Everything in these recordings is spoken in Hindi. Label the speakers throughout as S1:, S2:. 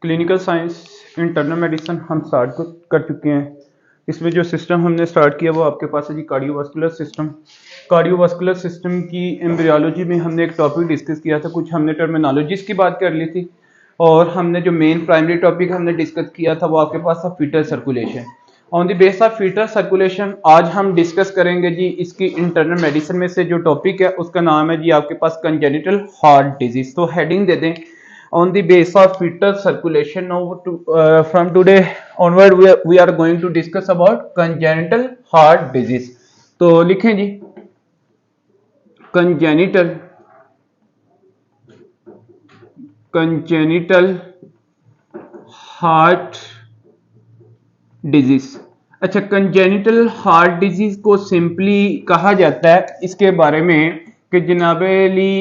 S1: क्लिनिकल साइंस इंटरनल मेडिसिन हम स्टार्ट कर चुके हैं। इसमें जो सिस्टम हमने स्टार्ट किया वो आपके पास है जी कार्डियोवास्कुलर सिस्टम। कार्डियोवास्कुलर सिस्टम की एम्ब्रियोलॉजी में हमने एक टॉपिक डिस्कस किया था, कुछ हमने टर्मिनोलॉजीज की बात कर ली थी और हमने जो मेन प्राइमरी टॉपिक हमने डिस्कस किया था वो आपके पास था fetal circulation. On the base of fetal circulation आज हम डिस्कस करेंगे जी इसकी इंटरनल मेडिसिन में से जो टॉपिक है उसका नाम है जी आपके पास कंजेनिटल हार्ट डिजीज। तो हेडिंग दे दें on the base of fetal circulation. Now from today onward we are going to discuss about congenital heart disease. तो लिखें जी congenital heart disease। अच्छा, congenital heart disease को सिंपली कहा जाता है इसके बारे में कि जनाबेली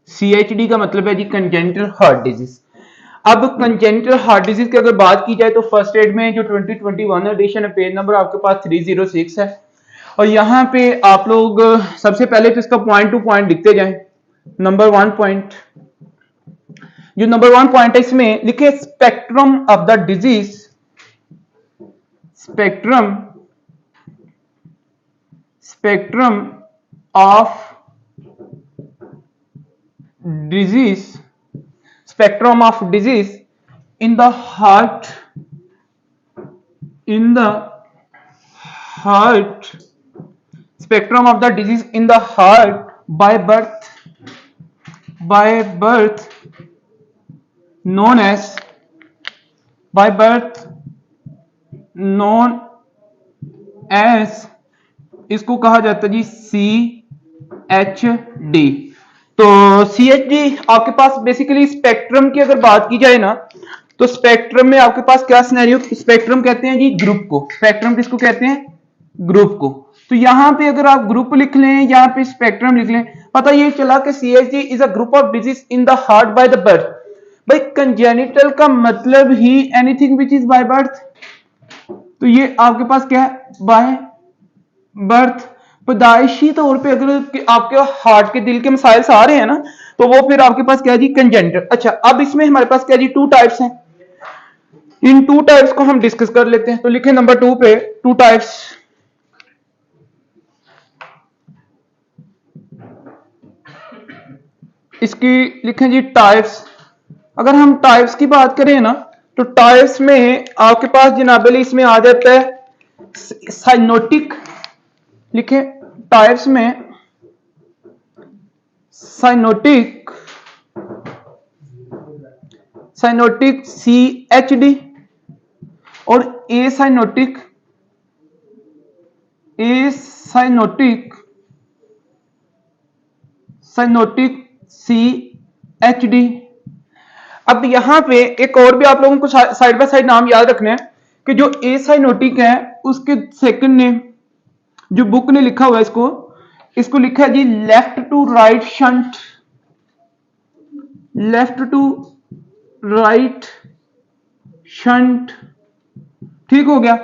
S1: CHD का मतलब है जी कंजेनिटल हार्ट डिजीज। अब कंजेनिटल हार्ट डिजीज की अगर बात की जाए तो फर्स्ट एड में जो 2021 एडिशन है पेज नंबर आपके पास 306 है और यहाँ पे आप लोग सबसे पहले तो इसका पॉइंट टू पॉइंट लिखते जाएं। नंबर 1 पॉइंट, जो नंबर 1 पॉइंट है इसमें लिखे spectrum of the disease, spectrum of disease, spectrum of disease in the heart, spectrum of the disease in the heart by birth known as इसको कहा जाता है जी CHD। तो CHD आपके पास बेसिकली स्पेक्ट्रम की अगर बात की जाए ना तो स्पेक्ट्रम में आपके पास क्या सिनेरियो, स्पेक्ट्रम कहते हैं जी ग्रुप को। स्पेक्ट्रम किसको कहते हैं? ग्रुप को। तो यहां पे अगर आप ग्रुप लिख लें, यहां पे स्पेक्ट्रम लिख लें, पता ये चला कि CHD is a group of disease in the heart by the birth. भाई कंजेनिटल का मतलब ही anything which is by birth, तो ये आपके पास क्या है? By birth. पैदाइशी तौर पे अगर आपके हार्ट के दिल के मसाइल आ रहे हैं ना तो वो फिर आपके पास क्या है जी? कंजेनिटल। अच्छा, अब इसमें हमारे पास क्या है जी? 2 टाइप्स हैं। इन 2 टाइप्स को हम डिस्कस कर लेते हैं। तो लिखें नंबर 2 पे 2 टाइप्स। इसकी लिखें जी टाइप्स। अगर हम टाइप्स की बात करें ना तो टाइप्स में आपके पास जनाबली इसमें आ जाता है साइनोटिक। लिखें टाइप्स में साइनोटिक CHD और एसाइनोटिक CHD। अब यहां पे एक और भी आप लोगों को साइड बाय साइड नाम याद रखना है कि जो एसाइनोटिक है उसके सेकंड नेम जो बुक ने लिखा हुआ है इसको लिखा है जी लेफ्ट टू राइट शंट, ठीक हो गया।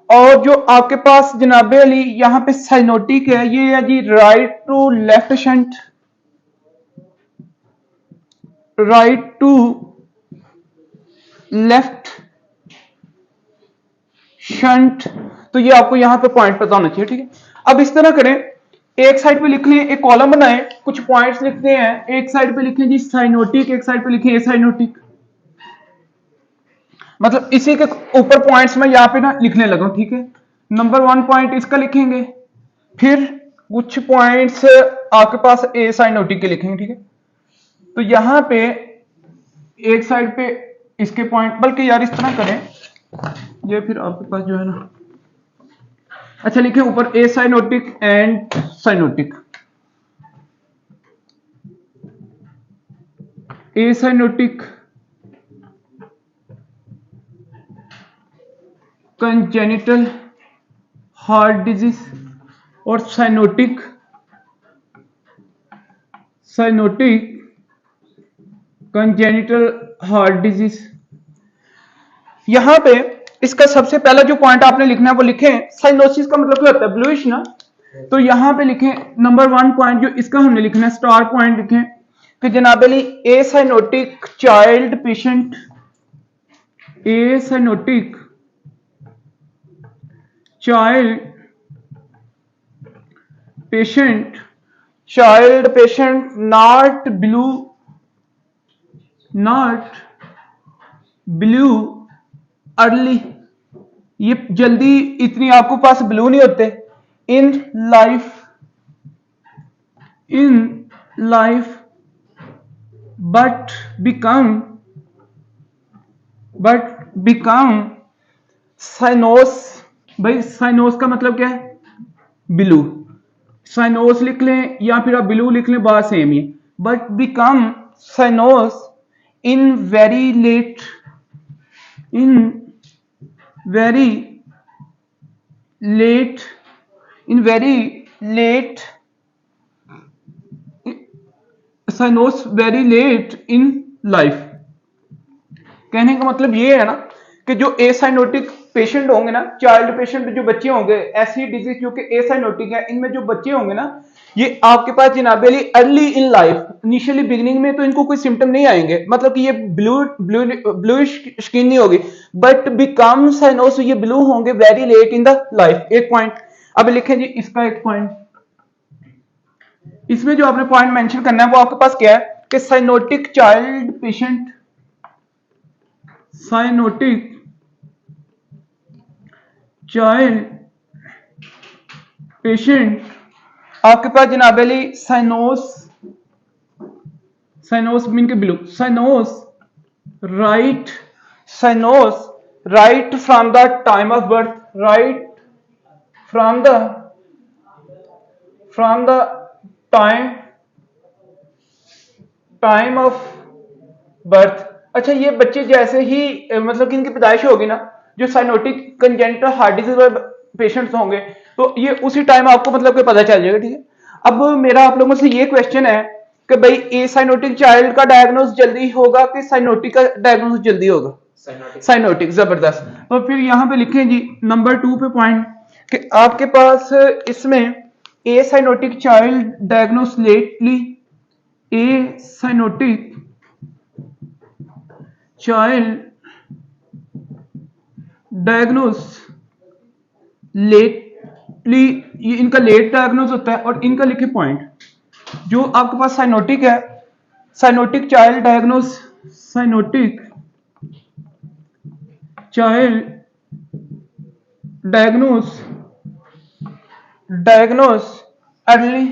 S1: और जो आपके पास जनाबे अली यहां पे साइनोटिक है ये है जी राइट टू लेफ्ट शंट। तो ये आपको यहां पे पॉइंट पता होना चाहिए, ठीक है। अब इस तरह करें, एक साइड पे लिख लें, एक कॉलम बनाएं, कुछ पॉइंट्स लिखते हैं। एक साइड पे लिखें जी साइनोटिक, एक साइड पे लिखें एसाइनोटिक। मतलब इसी के ऊपर पॉइंट्स में यहां पे ना लिखने लगा, ठीक है। नंबर 1 पॉइंट इसका लिखेंगे, फिर कुछ पॉइंट्स आपके पास एसाइनोटिक के लिखेंगे, ठीक है। तो यहां पे एक साइड पे इसके पॉइंट, बल्कि यार इस तरह करें, ये फिर आपके पास जो है ना, अच्छा लिखे ऊपर acyanotic and cyanotic. Acyanotic congenital heart disease और साइनोटिक कंजेनिटल हार्ट डिजीज। यहां पे इसका सबसे पहला जो पॉइंट आपने लिखना है वो लिखें साइनोसिस का मतलब क्या होता है? ब्लूइश ना। तो यहां पे लिखें नंबर 1 पॉइंट जो इसका हमने लिखना है, स्टार पॉइंट लिखें कि जनाब Ali acyanotic child patient, acyanotic child patient, child patient not blue early, ये जल्दी इतनी आपको पास ब्लू नहीं होते in life but become cyanose. भाई साइनोस का मतलब क्या है? ब्लू। साइनोस लिख लें या फिर आप ब्लू लिख लें, बात सेम ही। But become cyanose in very late cyanose very late in life. कहने का मतलब ये है ना कि जो एसाइनोटिक पेशेंट होंगे ना, चाइल्ड पेशेंट जो बच्चे होंगे, ऐसी डिजीज जो कि एसाइनोटिक है, इनमें जो बच्चे होंगे ना, ये आपके पास जनाब Ali early in life, initially beginning में तो इनको कोई सिम्टम नहीं आएंगे, मतलब कि ये ब्लू स्किन नहीं होगी, बट बिकम साइनोस, ये ब्लू होंगे very late in the life. एक पॉइंट। अब लिखें जी इसका एक पॉइंट, इसमें जो आपने पॉइंट मेंशन करना है वो आपके पास क्या है कि cyanotic child patient, cyanotic child patient आपके पास जनाब अली साइनोस मीन के blue, cyanose right from the time of birth, right from the time of birth. अच्छा, ये बच्चे जैसे ही मतलब कि इनकी पैदाइश होगी ना, जो cyanotic congenital heart disease patients होंगे, तो ये उसी टाइम आपको मतलब कि पता चल जाएगा। ठीक है, अब मेरा आप लोगों से ये क्वेश्चन है कि भाई ए साइनोटिक चाइल्ड का डायग्नोस जल्दी होगा कि साइनोटिक का डायग्नोस जल्दी होगा? साइनोटिक। जबरदस्त। तो फिर यहां पे लिखें जी नंबर 2 पे पॉइंट कि आपके पास इसमें ए साइनोटिक चाइल्ड डायग्नोस लेटली, ए साइनोटिक चाइल्ड डायग्नोस लेटली, ये इनका लेट डायग्नोस होता है। और इनका लिखे पॉइंट, जो आपके पास साइनोटिक है, cyanotic child diagnose, cyanotic child diagnose early.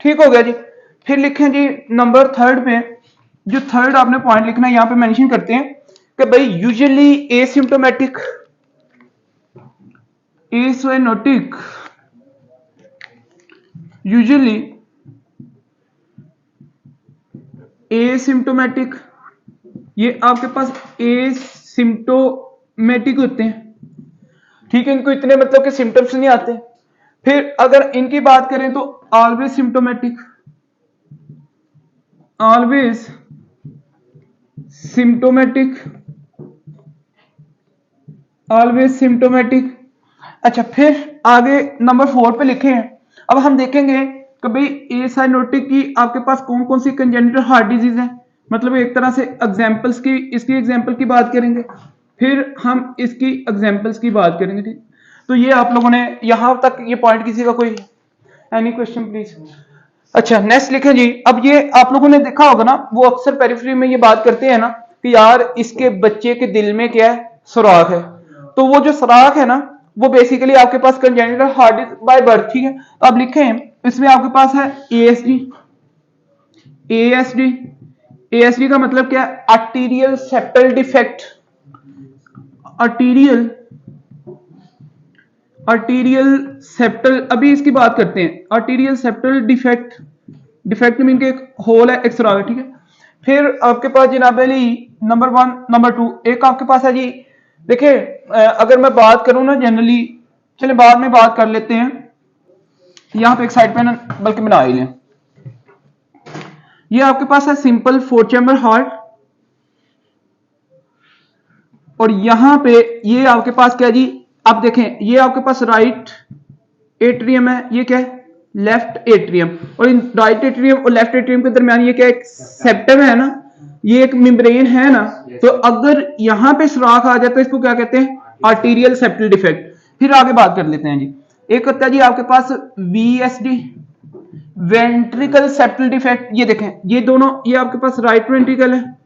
S1: ठीक हो गया जी। फिर लिखें जी नंबर 3 पे, जो थर्ड आपने पॉइंट लिखना है, यहां पे मेंशन करते हैं कि भाई यूजुअली एसिम्प्टोमेटिक ये आपके पास एसिम्प्टोमेटिक होते हैं। ठीक है, इनको इतने मतलब के सिम्टम्स नहीं आते। फिर अगर इनकी बात करें तो ऑलवेज सिम्प्टोमेटिक, अच्छा, फिर आगे नंबर 4 पे लिखे हैं। अब हम देखेंगे कि भाई ए साइनोटिक की आपके पास कौन कौन सी कंजेनिटल हार्ट डिजीज है, मतलब एक तरह से एग्जांपल्स की, इसकी एग्जांपल की बात करेंगे, फिर हम इसकी एग्जांपल्स की बात करेंगे। ठीक, तो ये आप लोगों ने यहां तक ये पॉइंट, किसी का कोई एनी क्वेश्चन प्लीज? अच्छा, नेक्स्ट लिखें जी। अब ये आप लोगों ने देखा होगा ना, वो अक्सर पेरिफेरी में ये बात करते हैं ना कि यार इसके बच्चे के दिल में क्या है, सुराख है। तो वो जो सुराख है ना, वो बेसिकली आपके पास congenital heart disease by birth. ठीक है, तो आप लिखें इसमें आपके पास है एएसडी का मतलब क्या है? Arterial septal defect, arterial septal, अभी इसकी बात करते हैं। आर्टीरियल सेप्टल डिफेक्ट मीन के एक होल है, एक सुराख है। ठीक है, फिर आपके पास जनाब अली नंबर 1 नंबर 2 एक आपके पास है जी। देखिए अगर मैं बात करूं ना जनरली, चले बाद में बात कर लेते हैं, यहां पे एक साइड पे ना बल्कि बना ही लें। ये आपके पास है सिंपल 4 चैम्बर हार्ट, और यहां पे ये आपके पास क्या जी, अब देखें ये आपके पास राइट एट्रियम है, ये क्या है लेफ्ट एट्रियम, और इन राइट एट्रियम और लेफ्ट एट्रियम के दरमियान ये क्या है सेप्टम है ना, ये एक मेम्ब्रेन है ना। तो अगर यहां पे सुराख आ जाए तो इसको क्या कहते हैं आर्टीरियल सेप्टल डिफेक्ट। फिर आगे बात कर लेते हैं जी, एक होता है जी आपके पास वीएसडी वेंट्रिकल सेप्टल डिफेक्ट। ये देखें ये दोनों, ये आपके पास राइट वेंट्रिकल है,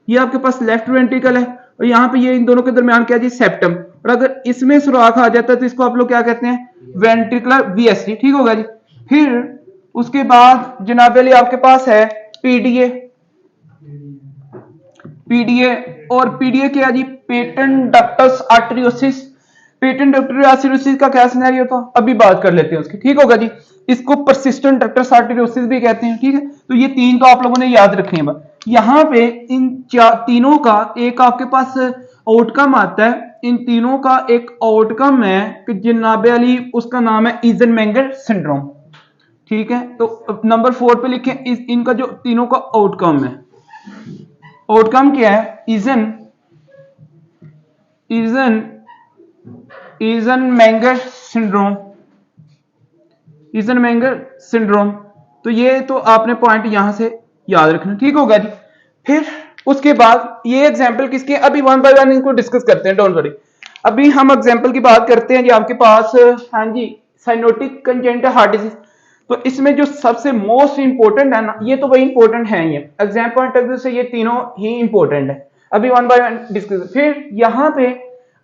S1: ये आपके पास लेफ्ट वेंट्रिकल है, और यहाँ पे ये इन दोनों के दरमियान क्या जी सेप्टम, और अगर इसमें सुराख आ जाता है तो इसको आप लोग क्या कहते हैं वेंट्रिकुलर वीएसडी। ठीक होगा जी। फिर उसके बाद जनाब अली आपके पास है पीडीए। पीडीए और पीडीए क्या जी patent ductus arteriosus. Patent ductus arteriosus का क्या सिनेरियो था अभी बात कर लेते हैं उसकी। ठीक होगा जी। इसको परसिस्टेंट डक्टस आर्टरियोसिस भी कहते हैं। ठीक है, तो ये तीन तो आप लोगों ने याद रखनी है। यहां पे इन तीनों का एक आपके पास आउटकम आता है, इन तीनों का एक आउटकम है कि जनाब अली उसका नाम है ईजनमेंगर सिंड्रोम। ठीक है, तो नंबर 4 पे लिखें इनका जो तीनों का आउटकम है। आउटकम क्या है ईजनमेंगर सिंड्रोम। ईजनमेंगर सिंड्रोम, तो ये तो आपने पॉइंट यहां से याद रखना। ठीक होगा जी। फिर उसके बाद ये एग्जांपल किसके, अभी वन बाय वन इनको डिस्कस करते हैं, डोंट वरी। अभी हम एग्जांपल की बात करते हैं जी आपके पास, हाँ जी साइनोटिक कंजेनिटल हार्ट डिजीज। तो इसमें जो सबसे मोस्ट इंपॉर्टेंट है ना, ये तो वही इंपॉर्टेंट है ही, एग्जाम पॉइंट ऑफ व्यू से ये तीनों ही इंपॉर्टेंट है। अभी वन बाय वन डिस्कस। फिर यहाँ पे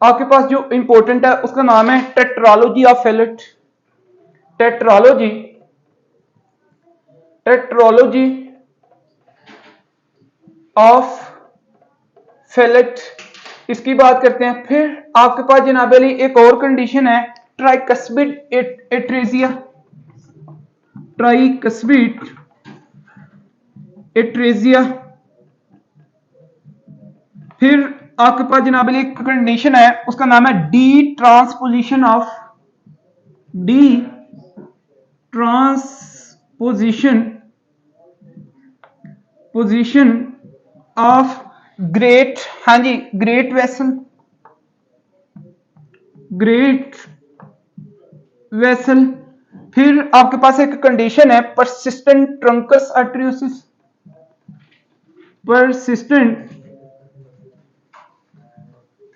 S1: आपके पास जो इंपॉर्टेंट है उसका नाम है tetralogy of Fallot. Tetralogy of Fallot, इसकी बात करते हैं। फिर आपके पास जनाब अली एक और कंडीशन है ट्राइकस्पिड एट्रेजिया। Tricuspid atresia. फिर आपके पास जनाब अली एक कंडीशन है उसका नाम है डी ट्रांसपोजिशन ऑफ ग्रेट, हाँ जी ग्रेट वेसल। फिर आपके पास एक कंडीशन है परसिस्टेंट ट्रंकस आर्टरियोसिस।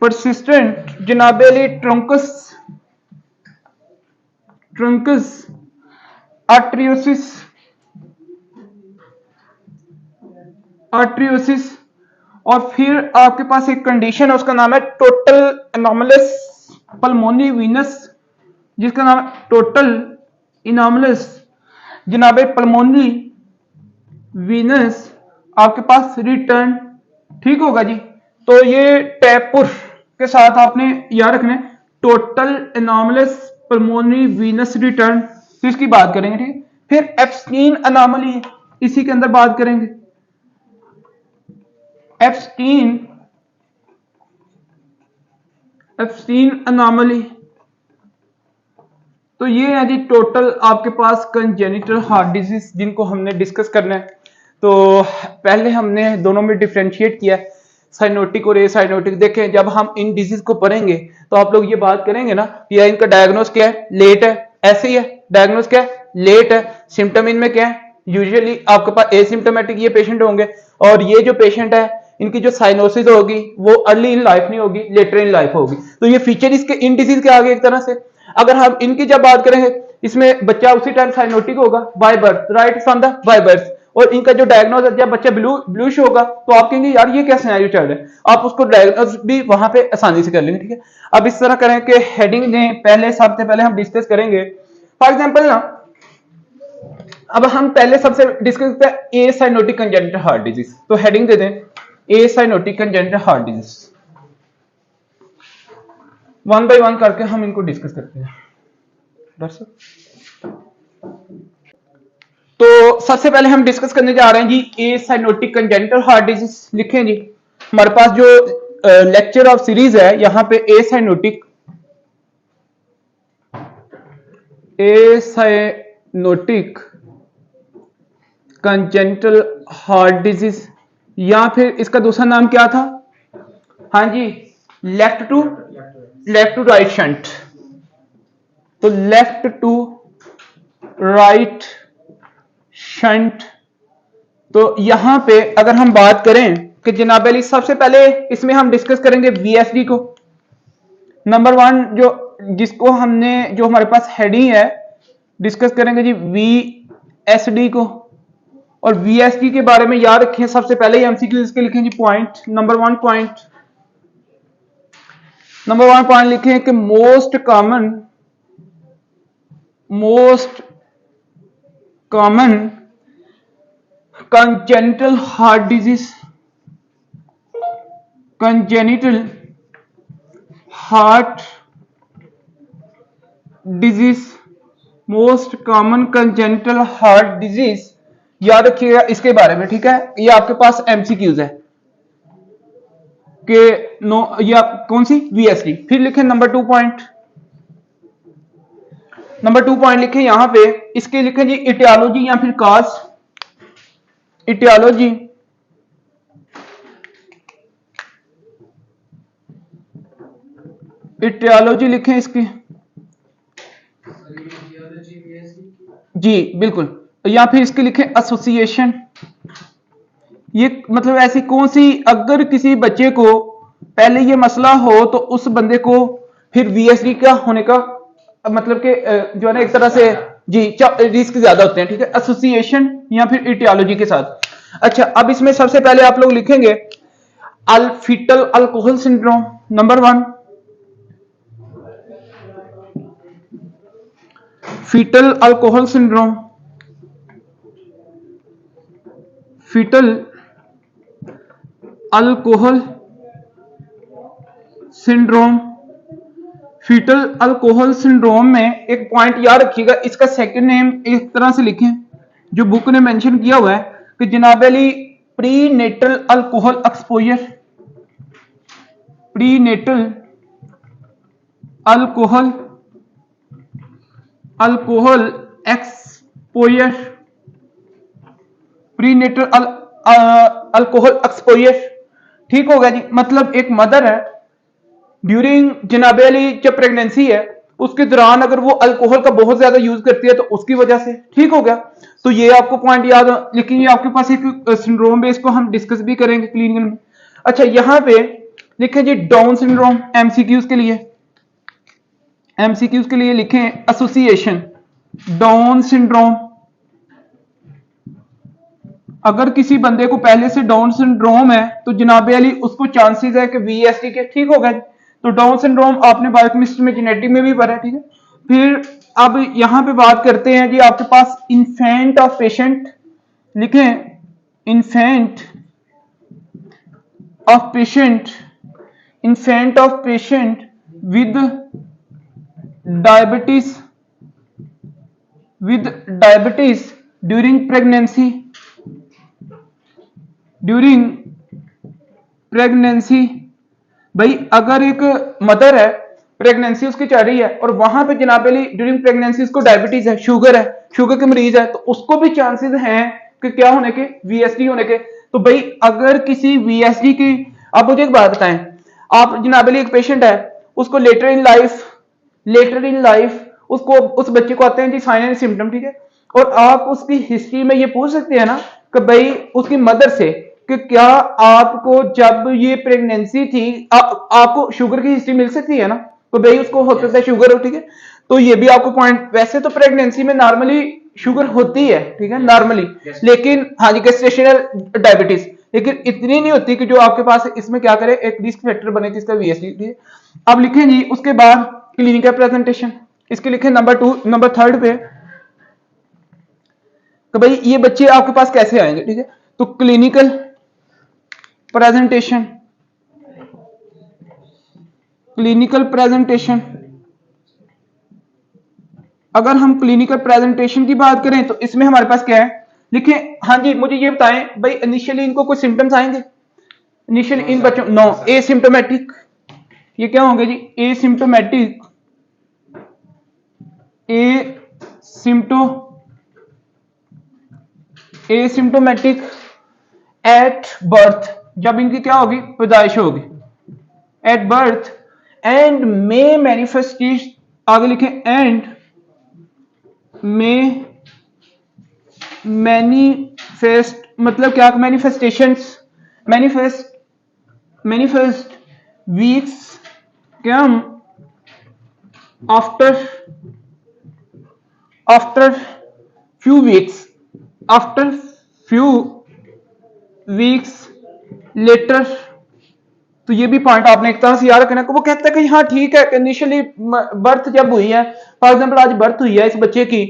S1: परसिस्टेंट जनाब अली ट्रंकस आर्टरियोसिस। और फिर आपके पास एक कंडीशन है उसका नाम है टोटल एनोमलस पल्मोनरी वीनस, जिसका नाम है टोटल इनोमलस जनाब पल्मोनरी वीनस आपके पास रिटर्न। ठीक होगा जी। तो ये टैपुर के साथ आपने याद रखना है total anomalous pulmonary venous return, तो इसकी बात करेंगे। ठीक है, फिर एप्स्टीन अनोमली इसी के अंदर बात करेंगे। एप्स्टीन अनोमली, तो ये है जी टोटल आपके पास कंजेनिटल हार्ट डिजीज जिनको हमने डिस्कस करना है। तो पहले हमने दोनों में डिफरेंशिएट किया साइनोटिक और एसाइनोटिक। देखें जब हम इन डिजीज को पढ़ेंगे तो आप लोग ये बात करेंगे ना कि यार इनका डायग्नोस क्या है लेट है, ऐसे ही है डायग्नोस क्या है लेट है, सिम्टम इनमें क्या है यूजुअली आपके पास एसिम्टोमेटिक ये पेशेंट होंगे, और ये जो पेशेंट है इनकी जो साइनोसिस होगी वो अर्ली इन लाइफ नहीं होगी, लेटर इन लाइफ होगी। तो ये फीचर इसके इन डिजीज के आगे एक तरह से। अगर हम इनकी जब बात करेंगे इसमें बच्चा उसी टाइम साइनोटिक होगा by birth, right from the by birth, और इनका जो डायग्नोस जब बच्चा ब्लूश होगा तो आप कहेंगे यार ये क्या सिनेरियो चल रहा है, आप उसको डायग्नोस भी वहां पे आसानी से कर लेंगे। ठीक है, अब इस तरह करें कि हेडिंग दें, पहले सबसे पहले हम डिस्कस करेंगे फॉर एग्जांपल ना, अब हम पहले सबसे डिस्कस करते हैं acyanotic congenital heart disease. तो हेडिंग दे दें acyanotic congenital heart disease, one by one करके हम इनको डिस्कस करते हैं दर्शक। तो सबसे पहले हम डिस्कस करने जा रहे हैं जी ए साइनोटिक कंजेनिटल हार्ट डिजीज। लिखें जी हमारे पास जो लेक्चर ऑफ सीरीज है यहां पे acyanotic congenital heart disease, या फिर इसका दूसरा नाम क्या था, हाँ जी left to left to right shunt, तो लेफ्ट टू राइट शंट। तो यहां पे अगर हम बात करें कि जनाब अली सबसे पहले इसमें हम डिस्कस करेंगे वीएसडी को। नंबर वन जो जिसको हमने जो हमारे पास हेडिंग है डिस्कस करेंगे जी वीएसडी को। और वीएसडी के बारे में याद रखें सबसे पहले ही एमसीक्यू इसके लिखें जी पॉइंट नंबर वन पॉइंट लिखें कि most common congenital heart disease, congenital heart disease, most common congenital heart disease याद रखिएगा इसके बारे में, ठीक है। ये आपके पास एमसीक्यूज है कि नो या कौन सी वीएसडी। फिर लिखें नंबर टू पॉइंट लिखें यहां पे, इसके लिखें जी इटियोलॉजी या फिर काज। इटियोलॉजी लिखें इसकी जी बिल्कुल, या फिर इसके लिखें एसोसिएशन। ये मतलब ऐसी कौन सी, अगर किसी बच्चे को पहले ये मसला हो तो उस बंदे को फिर वीएसडी का होने का मतलब कि जो है ना एक तरह से जी रिस्क ज्यादा होते हैं, ठीक है, एसोसिएशन या फिर इटियोलॉजी के साथ। अच्छा, अब इसमें सबसे पहले आप लोग लिखेंगे fetal alcohol syndrome number one, fetal alcohol syndrome, fetal alcohol syndrome. Fetal alcohol syndrome में एक पॉइंट याद रखिएगा, इसका सेकंड नेम इस तरह से लिखें जो बुक ने मेंशन किया हुआ है कि जनाब Ali prenatal alcohol exposure, prenatal alcohol exposure, prenatal alcohol exposure, ठीक होगा जी। मतलब एक मदर है ड्यूरिंग जनाब अली जब प्रेगनेंसी है उसके दौरान अगर वो अल्कोहल का बहुत ज्यादा यूज करती है तो उसकी वजह से, ठीक हो गया। तो ये आपको पॉइंट याद, लेकिन ये आपके पास एक सिंड्रोम है, इसको हम डिस्कस भी करेंगे क्लिनिकल में। अच्छा, यहां पे लिखें जी डाउन सिंड्रोम, एमसीक्यूज के लिए लिखें एसोसिएशन डाउन सिंड्रोम। अगर किसी बंदे को पहले से डाउन सिंड्रोम है तो जनाब अली उसको चांसेस है कि वीएसडी के, ठीक हो गए। तो डाउन सिंड्रोम आपने बायोकेमिस्ट्री में जेनेटिक में भी पढ़ा, ठीक है। फिर अब यहां पे बात करते हैं जी आपके पास इन्फेंट ऑफ पेशेंट, लिखें infant of patient, infant of patient with diabetes during pregnancy. भाई अगर एक मदर है प्रेगनेंसी उसकी चल रही है और वहां पे जनाब अली ड्यूरिंग प्रेगनेंसी उसको डायबिटीज है, शुगर के मरीज है, तो उसको भी चांसेस हैं कि क्या होने के, वीएसडी होने के। तो भाई अगर किसी वीएसडी की, आप मुझे एक बात बताएं, आप जनाब अली एक पेशेंट है उसको लेटर इन लाइफ उसको उस बच्चे को आते हैं जी साइन एंड सिम्टम, ठीक है। और आप उसकी हिस्ट्री में ये पूछ सकते हैं ना कि भाई उसकी मदर से कि क्या आपको जब ये प्रेगनेंसी थी आपको शुगर की हिस्ट्री मिल सकती है ना, तो भाई उसको हो सकता है शुगर हो, ठीक है। तो ये भी आपको पॉइंट, वैसे तो प्रेगनेंसी में नॉर्मली शुगर होती है, ठीक है, नॉर्मली, लेकिन हाँ जी गेस्टेशनल डायबिटीज, लेकिन इतनी नहीं होती कि जो आपके पास इसमें क्या करे एक रिस्क फैक्टर बने किसका वीएसडी, ठीक है। अब लिखें जी उसके बाद क्लिनिकल प्रेजेंटेशन, इसके लिखें नंबर थर्ड पे तो भाई ये बच्चे आपके पास कैसे आएंगे, ठीक है। तो क्लिनिकल प्रेजेंटेशन, अगर हम क्लिनिकल प्रेजेंटेशन की बात करें तो इसमें हमारे पास क्या है, लिखें हाँ जी मुझे ये बताएं भाई इनिशियली इनको कोई सिम्टम्स आएंगे, इनिशियली इन बच्चों नो एसिम्प्टोमेटिक, ये क्या होंगे जी एसिम्प्टोमेटिक एट बर्थ, जब इनकी क्या होगी पैदाइश होगी at birth, and may manifestation, आगे लिखें एंड मे मैनिफेस्ट, मतलब क्या, manifestations, manifest weeks come after few weeks later. तो ये भी पॉइंट आपने एक तरह से याद रखना। वो कहता है कि हाँ ठीक है, इनिशियली बर्थ जब हुई है, फॉर एग्जांपल आज बर्थ हुई है इस बच्चे की,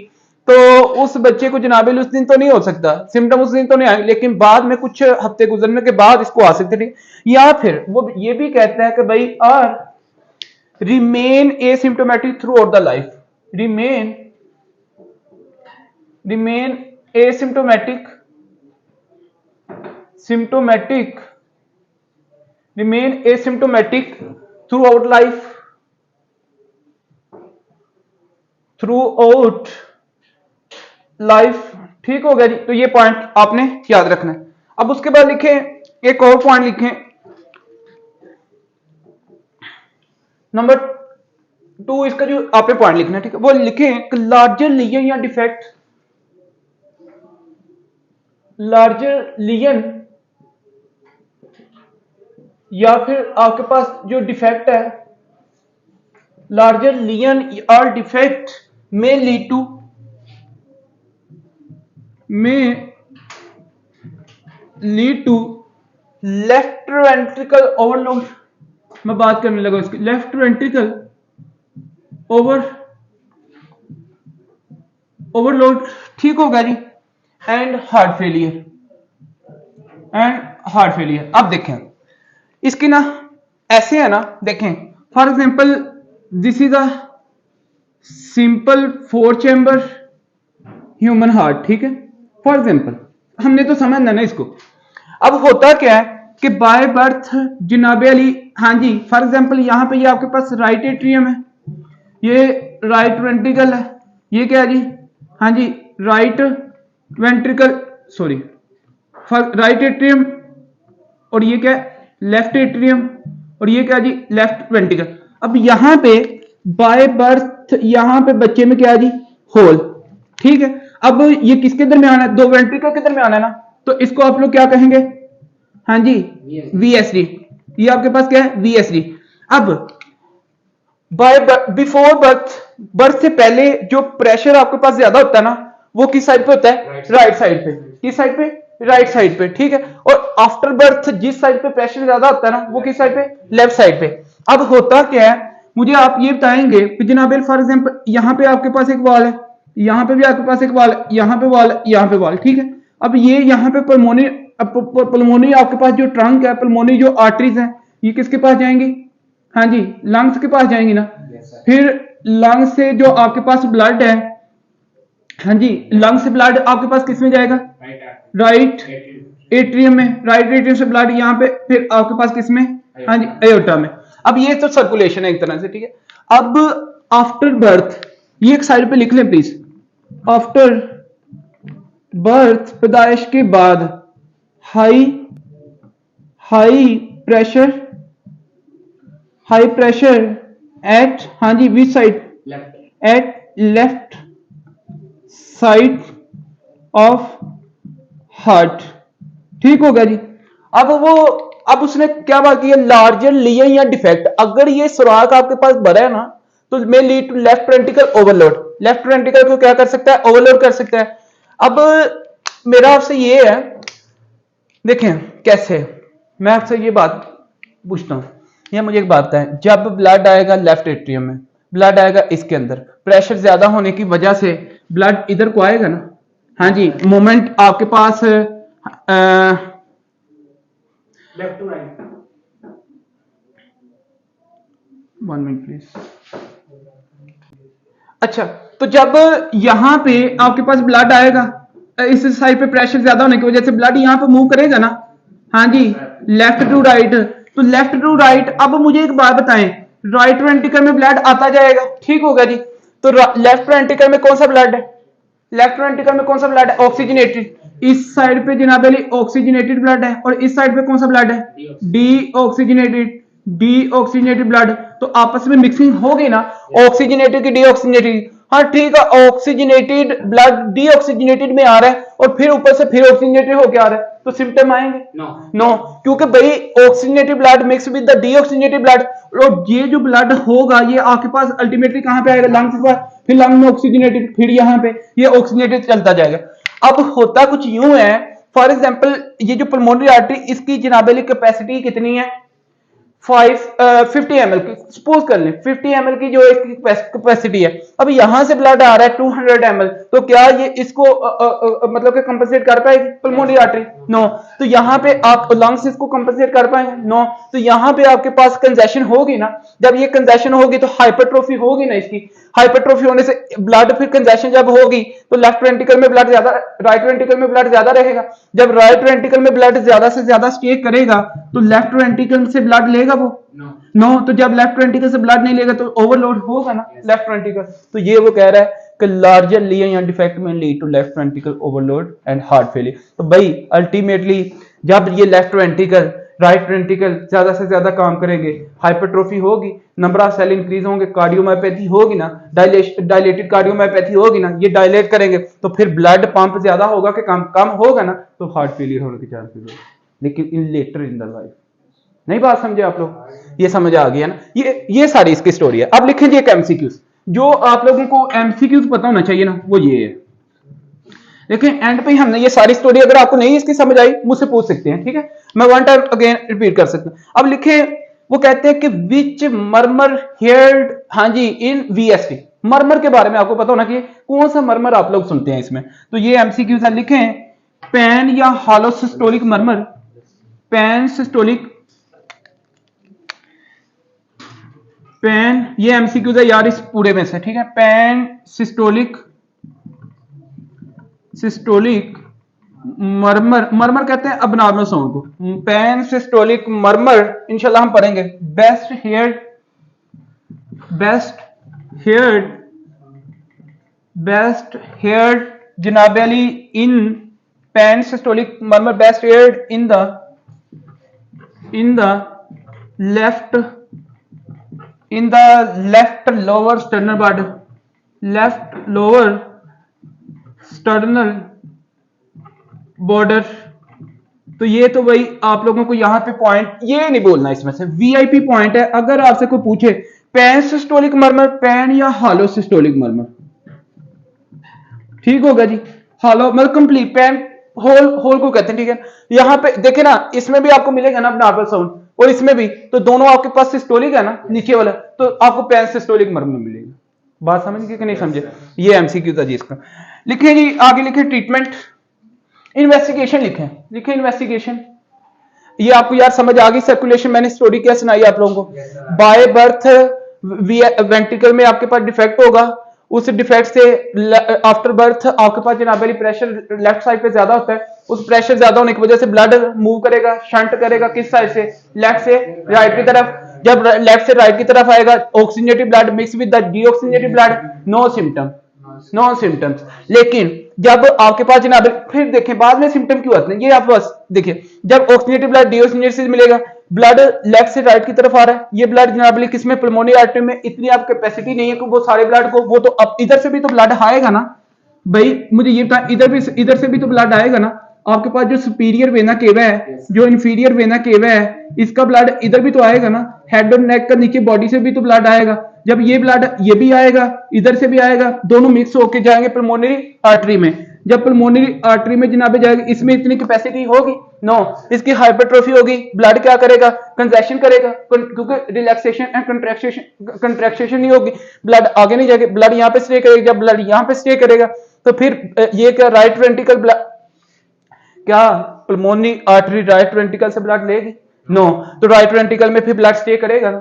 S1: तो उस बच्चे को जनाबिल उस दिन तो नहीं हो सकता, सिम्टम उस दिन तो नहीं आएंगे, लेकिन बाद में कुछ हफ्ते गुजरने के बाद इसको आ सकते थे। या फिर वो ये भी कहता है कि भाई are remain asymptomatic throughout the life, remain asymptomatic throughout life. ठीक हो गया जी। तो ये पॉइंट आपने याद रखना है। अब उसके बाद लिखें, एक और पॉइंट लिखें, नंबर 2, इसका जो आपने पॉइंट लिखना है, ठीक है, वो लिखें लार्जर लियन या डिफेक्ट, लार्जर लियन या फिर आपके पास जो डिफेक्ट है, लार्जर लियन और डिफेक्ट में lead to left ventricle overload. मैं बात करने लगा इसकी, लेफ्ट वेंट्रिकल ओवरलोड। ठीक होगा जी। And heart failure. अब देखें इसकी ना ऐसे है ना, देखें for example this is a simple 4 chamber human heart, ठीक है, फॉर एग्जांपल हमने तो समझना ना इसको। अब होता क्या है कि बाय बर्थ जनाबे अली, हाँ जी, फॉर एग्जांपल यहां पे ये आपके पास राइट एट्रियम है, ये राइट वेंट्रिकल है, ये क्या है जी, हाँ जी, right ventricle, sorry, right atrium, और ये क्या है, लेफ्ट एट्रियम, और ये क्या जी, लेफ्ट वेंट्रिकल। अब यहां पे बाय बर्थ यहां पे बच्चे में क्या है जी, होल, ठीक है। अब ये किसके दरमियान है, दो वेंट्रिकल के दरमियान है ना, तो इसको आप लोग क्या कहेंगे, हाँ जी, VSD। ये आपके पास क्या है, VSD। अब बाय बिफोर बर्थ से पहले जो प्रेशर आपके पास ज्यादा होता है ना, वो किस साइड पे होता है, राइट साइड पे। किस साइड पे, राइट साइड पे, ठीक है। और आफ्टर बर्थ जिस साइड पे प्रेशर ज्यादा होता है ना, वो किस साइड पे, लेफ्ट साइड पे। अब होता क्या है, मुझे आप ये बताएंगे कि जनाब फॉर एग्जांपल यहां पे आपके पास एक वाल है, यहां पे भी आपके पास एक वाल है, यहां पे वाल है, यहां पे वाल, ठीक है। अब ये यहां पे पल्मोनी आपके पास जो ट्रंक है, पल्मोनी जो आर्टरीज है, ये किसके पास जाएंगी, हाँ जी, लंग्स के पास जाएंगी ना। फिर लंग्स से जो आपके पास ब्लड है, हाँ जी, लंग्स से ब्लड आपके पास किस में जाएगा, राइट एट्रियम में, राइट एट्रियम से ब्लड यहाँ पे फिर आपके पास किस में, हाँ जी, एयोर्टा में। अब ये तो सर्कुलेशन है एक तरह से, ठीक है। अब आफ्टर बर्थ, ये एक साइड पे लिख लें प्लीज, आफ्टर बर्थ पैदाइश के बाद हाई प्रेशर एट, हाँ जी, which side, at left side of heart. ठीक हो गया जी। अब उसने क्या बात की है, लार्जर लियन या डिफेक्ट। अगर ये सुराख आपके पास बड़ा है ना, तो may lead to left ventricle overload. Left ventricle को क्या कर सकता है, ओवरलोड कर सकता है। अब मेरा आपसे ये है, देखें कैसे, मैं आपसे ये बात पूछता हूं, ये मुझे एक बात है, जब ब्लड आएगा लेफ्ट एट्रियम में, ब्लड आएगा इसके अंदर, प्रेशर ज्यादा होने की वजह से ब्लड इधर को आएगा ना, हाँ जी, मोमेंट आपके पास left to right, 1 minute please. अच्छा, तो जब यहां पे आपके पास ब्लड आएगा, इस साइड पे प्रेशर ज्यादा होने की वजह से ब्लड यहां पे मूव करेगा ना, हाँ जी, लेफ्ट टू राइट, तो लेफ्ट टू राइट। अब मुझे एक बात बताएं, राइट वेंट्रिकल में ब्लड आता जाएगा, ठीक होगा जी। तो लेफ्ट वेंट्रिकल में कौन सा ब्लड है, लेफ्ट वेंट्रिकल में कौन सा ब्लड है, ऑक्सीजनेटेड। इस साइड पे जनाब अली ऑक्सीजनेटेड ब्लड है, और इस साइड पे कौन सा ब्लड है, डी ऑक्सीजनेटेड ब्लड। तो आपस में मिक्सिंग होगी ना, ऑक्सीजनेटेड की डीऑक्सीजनेटेड। हाँ ठीक है, ऑक्सीजनेटेड ब्लड डीऑक्सीजनेटेड में आ रहा है और फिर ऊपर से फिर ऑक्सीजनेटेड होकर आ रहा है, तो सिम्टम आएंगे? नो, क्योंकि भाई oxygenated blood mix with the deoxygenated blood, और ये जो ब्लड होगा ये आपके पास अल्टीमेटली कहां पे आएगा? लंग्स के पास, फिर लंग में ऑक्सीजनेटेड, फिर यहाँ पे ये ऑक्सीजनेटेड चलता जाएगा। अब होता कुछ यूं है, फॉर एग्जाम्पल ये जो पल्मोनरी आर्टरी, इसकी जनाबेली कैपेसिटी कितनी है? 50 ml की, सपोज कर लें 50 ml की जो एक कैपेसिटी है। अब यहां से ब्लड आ रहा है 200 ml, तो क्या ये इसको मतलब कि कंपनसेट कर पाएगी पल्मोनरी आर्टरी? नो। तो यहाँ पे आप लंग्स इसको कंपनसेट कर पाएंगे? नो। तो यहाँ पे आपके पास कंजेशन होगी ना, जब ये कंजेशन होगी तो हाइपरट्रोफी होगी ना इसकी, हाइपरट्रोफी होने से ब्लड, फिर कंजेशन जब होगी तो लेफ्ट वेंट्रिकल में ब्लड ज्यादा, राइट वेंट्रिकल में ब्लड ज्यादा रहेगा। जब राइट वेंट्रिकल में ब्लड ज्यादा से ज्यादा स्टे करेगा तो लेफ्ट वेंट्रिकल से ब्लड लेगा वो? नो। तो जब लेफ्ट वेंट्रिकल से ब्लड नहीं लेगा तो ओवरलोड होगा ना लेफ्ट वेंट्रिकल। तो ये वो कह रहा है कि लार्जर लियर डिफेक्ट में lead to left ventricle overload and heart failure. तो भाई अल्टीमेटली जब ये लेफ्ट वेंट्रिकल राइट वेंट्रिकल ज्यादा से ज्यादा काम करेंगे, हाइपरट्रोफी होगी, नंबर ऑफ सेल इंक्रीज होंगे, कार्डियोमायोपैथी होगी ना, डायलेटेड कार्डियोमायोपैथी होगी ना, ये डायलेट करेंगे तो फिर ब्लड पंप ज्यादा होगा कि कम होगा ना, तो हार्ट फेलियर होने के चांसेस होंगे। लेकिन इन लेटर इन द लाइफ, नहीं बात समझे आप लोग? ये समझ आ गया ना? ये सारी इसकी स्टोरी है। अब लिखें जी एक एमसीक्यूज, जो आप लोगों को एमसीक्यूज पता होना चाहिए ना, वो ये है। लेकिन एंड पे हमने ये सारी स्टोरी, अगर आपको नहीं इसकी समझ आई मुझसे पूछ सकते हैं, ठीक है, मैं वन टाइम अगेन रिपीट कर सकता हूं। अब लिखे, वो कहते हैं कि विच मर्मर हेयर्ड, हाँ जी, इन वीएसटी। मर्मर के बारे में आपको पता होना कि कौन सा मर्मर आप लोग सुनते हैं इसमें। तो ये एमसीक्यूज है, लिखे पैन या hollow systolic murmur, pan systolic, pan, ये एमसीक्यूज है यार इस पूरे में से, ठीक है। Pan systolic, systolic murmur, murmur कहते हैं अबनॉर्मल साउंड को। पैन सिस्टोलिक मर्मर इंशाल्लाह हम पढ़ेंगे। Best heard, best heard, best heard जनाब Ali in pan systolic murmur, best heard in the left lower sternal border, left lower sternal border. तो ये तो भाई आप लोगों को यहां पे पॉइंट ये नहीं बोलना, इसमें से वीआईपी पॉइंट है। अगर आपसे कोई पूछे पैन सिस्टोलिक मर्मर, पैन या हॉलो सिस्टोलिक मर्मर, ठीक होगा जी। हॉलो मतलब कंप्लीट, पैन होल को कहते हैं, ठीक है। यहां पे देखे ना, इसमें भी आपको मिलेगा ना नॉर्मल साउंड, और इसमें भी, तो दोनों आपके पास सिस्टोलिक है ना नीचे वाला, तो आपको पैन सिस्टोलिक मर्मर मिलेगा। बात समझ गए कि नहीं समझे? ये एमसीक्यू था जी इसका। लिखे जी आगे, लिखे ट्रीटमेंट, इन्वेस्टिगेशन लिखे, लिखे इन्वेस्टिगेशन। ये आपको यार समझ आ गई सर्कुलेशन, मैंने स्टोरी क्या सुनाई आप लोगों को। बाय बर्थ वेंट्रिकल में आपके पास डिफेक्ट होगा, उस डिफेक्ट से आफ्टर बर्थ आपके पास जनाबली प्रेशर लेफ्ट साइड पे ज्यादा होता है, उस प्रेशर ज्यादा होने की वजह से ब्लड मूव करेगा, शंट करेगा किस साइड से? लेफ्ट से राइट की तरफ। जब लेफ्ट से राइट की तरफ आएगा, oxygenated blood mix with the deoxygenated blood, no symptom, no symptoms. लेकिन जब आपके पास जनाब, फिर देखें बाद में सिम्टम क्यों आते हैं, ये आप बस देखिए, जब ऑक्सीजनेटेड ब्लड डीऑक्सीजनेटेड से मिलेगा, ब्लड लेफ्ट से राइट की तरफ आ रहा है, ये ब्लड जनाब किसमें? पल्मोनरी आर्टरी में। इतनी आप कैपेसिटी नहीं है कि वो सारे ब्लड को, वो तो अब इधर से भी तो ब्लड आएगा ना भाई, मुझे ये बता, इधर से भी तो ब्लड आएगा ना। आपके पास जो सुपीरियर वेना केवा है, जो इंफीरियर वेना केवा है, इसका ब्लड इधर भी तो आएगा ना, हेड और नेक का नीचे बॉडी से भी तो ब्लड आएगा। जब ये ब्लड ये भी आएगा, इधर से भी आएगा, दोनों मिक्स होके जाएंगे पल्मोनरी आर्टरी में। जब पल्मोनरी आर्टरी में जनाबे जाएगा, इसमें इतनी कैपेसिटी होगी? नो, इसकी हाइपरट्रोफी होगी। ब्लड क्या करेगा? कंजेशन करेगा, क्योंकि रिलैक्सेशन एंड कंट्रैक्शन नहीं होगी, ब्लड आगे नहीं जाएगा, ब्लड यहाँ पे स्टे करेगा। जब ब्लड यहाँ पे स्टे करेगा तो फिर ये क्या, राइट वेंट्रिकल ब्लड, क्या पल्मोनरी आर्टरी राइट वेंट्रिकल से ब्लड लेगी? नो। तो राइट वेंट्रिकल में फिर ब्लड स्टे करेगा,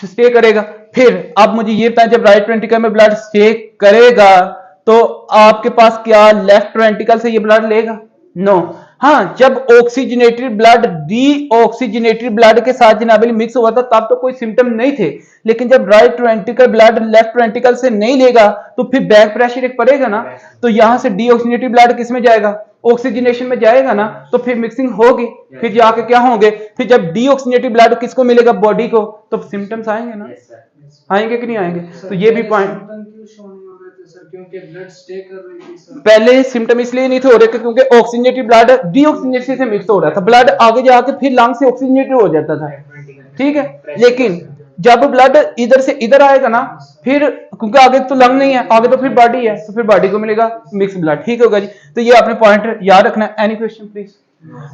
S1: स्टे करेगा। फिर अब मुझे ये बताएं, जब राइट वेंट्रिकल में ब्लड स्टे करेगा तो आपके पास क्या लेफ्ट वेंट्रिकल से ये ब्लड लेगा? नो। हाँ, जब ऑक्सीजनेटेड ब्लड डीऑक्सीजनेटेड ब्लड के साथ जनाबली मिक्स हुआ था तब तो कोई सिम्टम नहीं थे, लेकिन जब right ventricle blood left ventricle से नहीं लेगा तो फिर बैक प्रेशर एक पड़ेगा ना, तो यहां से डीऑक्सीजनेटेड ब्लड किस में जाएगा? ऑक्सीजनेशन में जाएगा ना तो फिर मिक्सिंग होगी, फिर जाके क्या होंगे, फिर जब डीऑक्सीजनेटेड ब्लड किसको मिलेगा, बॉडी को, तो सिम्टम्स आएंगे ना, आएंगे कि नहीं आएंगे। तो ये भी पॉइंट,
S2: क्योंकि ब्लड स्टे कर रही थी सर।
S1: पहले सिम्टम इसलिए नहीं थे हो रहे क्योंकि ऑक्सीजनेटेड ब्लड डीऑक्सीजनेशन से मिक्स हो रहा था, ब्लड आगे जाके फिर लंग से ऑक्सीजनेटेड हो जाता था, ठीक है। लेकिन जब ब्लड इधर से इधर आएगा ना, फिर क्योंकि आगे तो लंग नहीं है, आगे तो फिर बॉडी है, तो फिर बॉडी को मिलेगा मिक्स ब्लड, ठीक होगा जी। तो ये आपने पॉइंट याद रखना है। Any question please.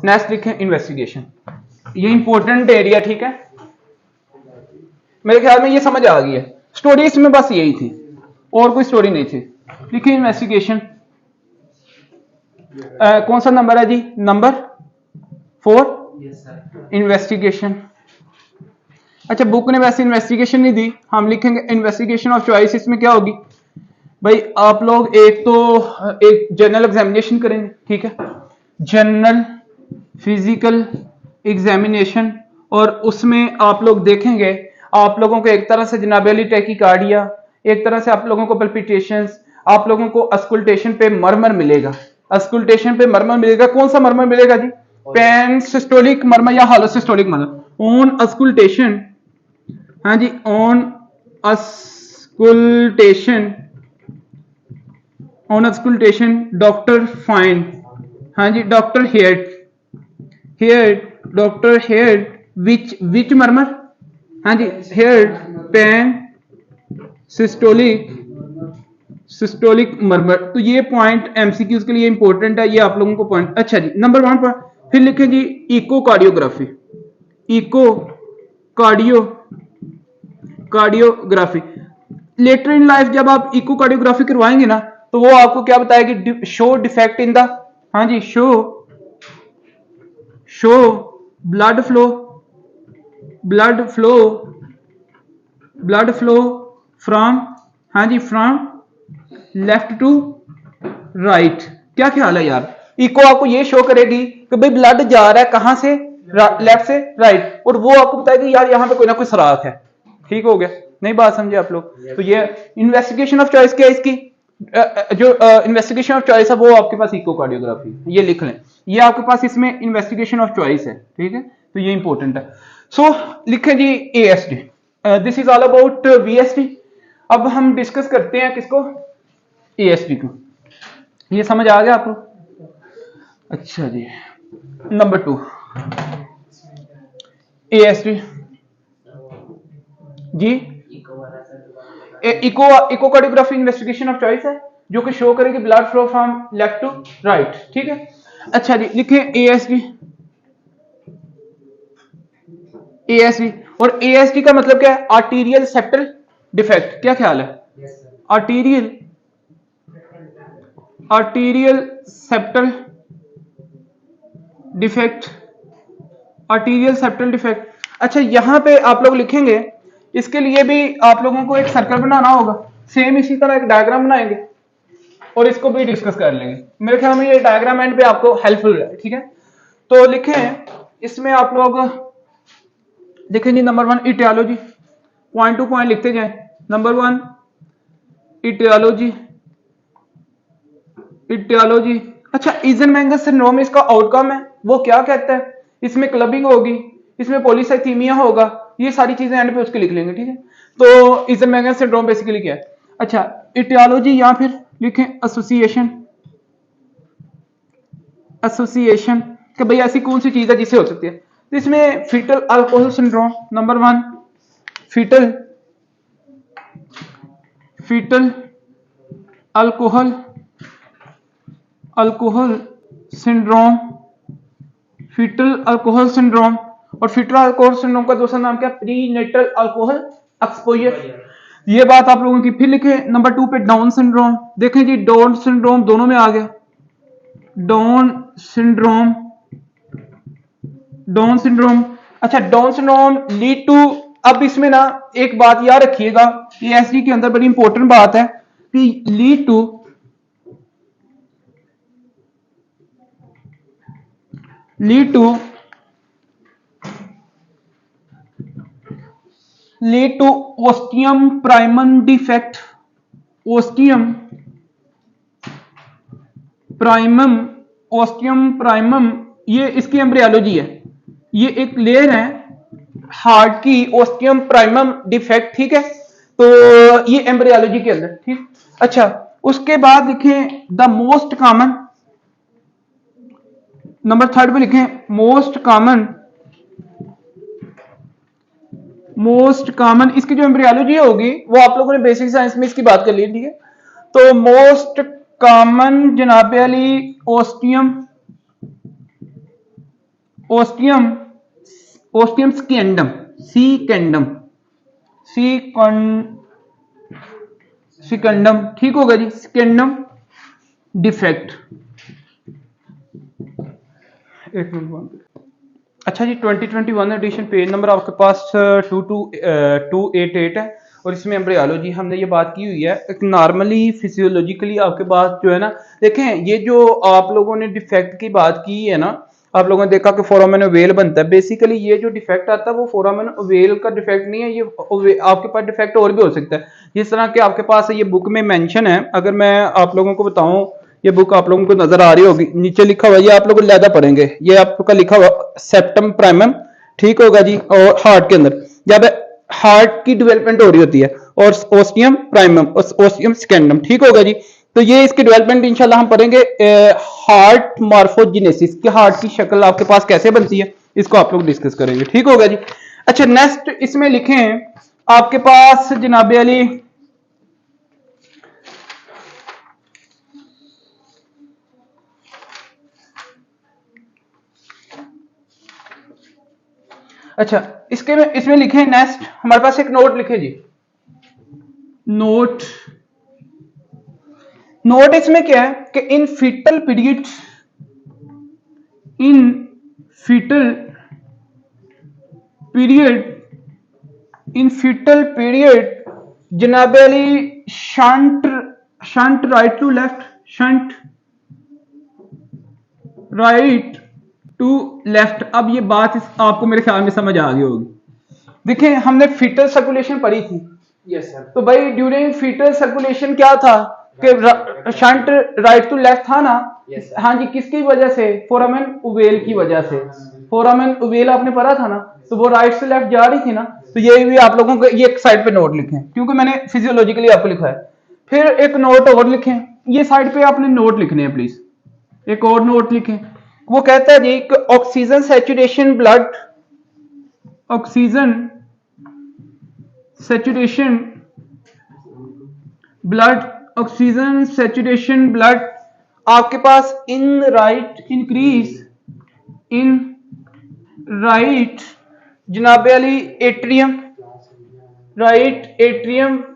S1: नेक्स्ट लिखें इन्वेस्टिगेशन, ये इंपॉर्टेंट एरिया, ठीक है। मेरे ख्याल में ये समझ आ गई है। स्टोरी इसमें बस यही थी, और कोई स्टोरी नहीं थी। लिखिए इन्वेस्टिगेशन, कौन सा नंबर है जी, नंबर 4 इन्वेस्टिगेशन। अच्छा, बुक ने वैसे इन्वेस्टिगेशन नहीं दी, हम लिखेंगे इन्वेस्टिगेशन ऑफ चॉइस। इसमें क्या होगी भाई, आप लोग एक तो एक जनरल एग्जामिनेशन करेंगे, ठीक है, जनरल फिजिकल एग्जामिनेशन, और उसमें आप लोग देखेंगे आप लोगों को एक तरह से जनाब अली टैकीकार्डिया, एक तरह से आप लोगों को पल्पिटेशंस, आप लोगों को अस्कुल्टेशन पे मरमर मिलेगा, अस्कुल्टेशन पे मरमर मिलेगा। कौन सा मरमर मिलेगा जी, पैन सिस्टोलिक मरमर या हालो सिस्टोलिक मरमर। ऑन अस्कुल्टेशन, हाँ जी, ऑन अस्कुल्टेशन, ऑन अस्कुल्टेशन डॉक्टर फाइन, हाँ जी, डॉक्टर हेयर डॉक्टर हेयर विच मरमर, हाँ जी, हेयर पैन सिस्टोलिक मरमर। तो ये पॉइंट एमसीक्यूज के लिए इंपॉर्टेंट है, ये आप लोगों को पॉइंट। अच्छा जी, नंबर 1 पर फिर लिखें जी echocardiography, echocardiography. Later in life जब आप इकोकार्डियोग्राफी करवाएंगे ना, तो वो आपको क्या बताएगी, शो डिफेक्ट इन द, हाँ जी, शो ब्लड फ्लो फ्रॉम, हाँ जी, फ्रॉम लेफ्ट टू राइट। क्या ख्याल है यार, इको आपको ये शो करेगी कि भाई ब्लड जा रहा है कहां से, लेफ्ट से राइट, और वो आपको बताएगी यार यहाँ पे कोई ना कोई सराख है, ठीक हो गया, नहीं बात समझे आप लोग। तो ये इन्वेस्टिगेशन ऑफ चॉइस क्या है इसकी, जो इन्वेस्टिगेशन ऑफ चॉइस है वो आपके पास इकोकार्डियोग्राफी, ये लिख लें, ये आपके पास इसमें इन्वेस्टिगेशन ऑफ चॉइस है, ठीक है। तो ये इंपॉर्टेंट है। सो लिखें जी ASD, this is all about VSD. अब हम डिस्कस करते हैं किसको, एएसडी को। ये समझ आ गया आपको। अच्छा जी, नंबर 2 एएसडी जी, इकोकार्डियोग्राफी इन्वेस्टिगेशन ऑफ चॉइस है, जो कि शो करेगी blood flow from left to right, ठीक है। अच्छा जी, लिखें एएसडी, एएसडी, और एएसडी का मतलब क्या है, आर्टीरियल सेप्टल डिफेक्ट। क्या ख्याल है, arterial septal defect, arterial septal defect. अच्छा, यहां पे आप लोग लिखेंगे, इसके लिए भी आप लोगों को एक सर्कल बनाना होगा, सेम इसी तरह एक डायग्राम बनाएंगे और इसको भी डिस्कस कर लेंगे। मेरे ख्याल में ये डायग्राम एंड पे आपको हेल्पफुल है, ठीक है। तो लिखें, इसमें आप लोग देखें जी, number 1 aetiology, point to point लिखते जाएं। नंबर 1 इटियोलॉजी, अच्छा, इजनमेंगस सिंड्रोम इसका आउटकम है, वो क्या कहता है, इसमें क्लबिंग होगी, इसमें पॉलीसाइथीमिया होगा, ये सारी चीजें एंड पे उसके लिख लेंगे, ठीक है। तो इजनमेंगस सिंड्रोम बेसिकली क्या है। अच्छा, इटियोलॉजी, या फिर लिखें एसोसिएशन कि भाई ऐसी कौन सी चीज है जिससे हो सकती है। तो इसमें fetal alcohol syndrome, number 1 fetal alcohol syndrome, और फीटल अल्कोहल सिंड्रोम का दूसरा नाम क्या, प्रीनेटल अल्कोहल एक्सपोजर। ये बात आप लोगों की। फिर लिखे नंबर 2 पे डाउन सिंड्रोम, देखें जी डाउन सिंड्रोम दोनों में आ गया, डाउन सिंड्रोम। अच्छा, डाउन सिंड्रोम लीड टू, अब इसमें ना एक बात याद रखिएगा, एएसडी के अंदर बड़ी इंपॉर्टेंट बात है कि lead to ostium primum defect, ostium primum, ये इसकी एम्ब्रियोलॉजी है, ये एक लेयर है हार्ट की, ओस्टियम प्राइमम डिफेक्ट, ठीक है। तो ये एम्ब्रियोलॉजी के अंदर, ठीक। अच्छा, उसके बाद लिखें द मोस्ट कॉमन, नंबर 3 पे लिखें मोस्ट कॉमन, इसकी जो एम्ब्रियोलॉजी होगी वो आप लोगों ने बेसिक साइंस में इसकी बात कर ली, ठीक है। तो मोस्ट कॉमन जनाब अली ओस्टियम सिकेंडम, ठीक होगा जी, सिकेंडम डिफेक्ट। एक मिनट। अच्छा जी, 2021 एडिशन पेज नंबर आपके पास 288 है और इसमें एम्ब्रियोलॉजी हमने ये बात की हुई है। एक नॉर्मली फिजियोलॉजिकली आपके पास जो है ना, देखें ये जो आप लोगों ने डिफेक्ट की बात की है ना, आप लोगों ने देखा कि फोरामेन ओवेल बनता है। बेसिकली ये जो डिफेक्ट आता है वो फोरामेन ओवेल का डिफेक्ट नहीं है, ये आपके पास डिफेक्ट और भी हो सकता है। जिस तरह के आपके पास ये बुक में मेंशन है, अगर मैं आप लोगों को बताऊं, ये बुक आप लोगों को नजर आ रही होगी, नीचे लिखा हुआ, ये आप लोग लहदा पढ़ेंगे, ये आपका लिखा हुआ सेप्टम प्राइमम, ठीक होगा जी। और हार्ट के अंदर जब हार्ट की डेवलपमेंट हो रही होती है, और ओस्टियम प्राइमम, ओस्टियम सेकेंडम, ठीक होगा जी। तो ये इसकी डेवलपमेंट इंशाल्लाह हम पढ़ेंगे। हार्ट मॉर्फोजिनेसिस, कि हार्ट की शक्ल आपके पास कैसे बनती है, इसको आप लोग डिस्कस करेंगे, ठीक होगा जी। अच्छा, नेक्स्ट इसमें लिखें आपके पास जनाब अली अच्छा, इसमें लिखें नेक्स्ट हमारे पास एक नोट लिखे जी, नोट इसमें क्या है कि इन फीटल पीरियड जनाब अली शंट राइट टू लेफ्ट। अब ये बात आपको मेरे ख्याल में समझ आ गई होगी। देखिए, हमने फीटल सर्कुलेशन पढ़ी थी।
S2: Yes sir.
S1: तो भाई ड्यूरिंग फीटल सर्कुलेशन क्या था कि शंट राइट टू लेफ्ट था ना।
S2: Yes,
S1: हाँ जी, किसकी वजह से? फोरामेन ओवेल की वजह से। फोरामेन ओवेल आपने पढ़ा था ना, तो वो राइट से लेफ्ट जा रही थी ना। तो ये भी आप लोगों को ये एक साइड पे नोट लिखें, क्योंकि मैंने फिजियोलॉजिकली आपको लिखा है। फिर एक नोट और लिखें, ये साइड पे आपने नोट लिखने हैं प्लीज, एक और नोट लिखें। वो कहता है जी कि ऑक्सीजन सैचुरेशन ब्लड आपके पास इन राइट जनाब अली एट्रियम,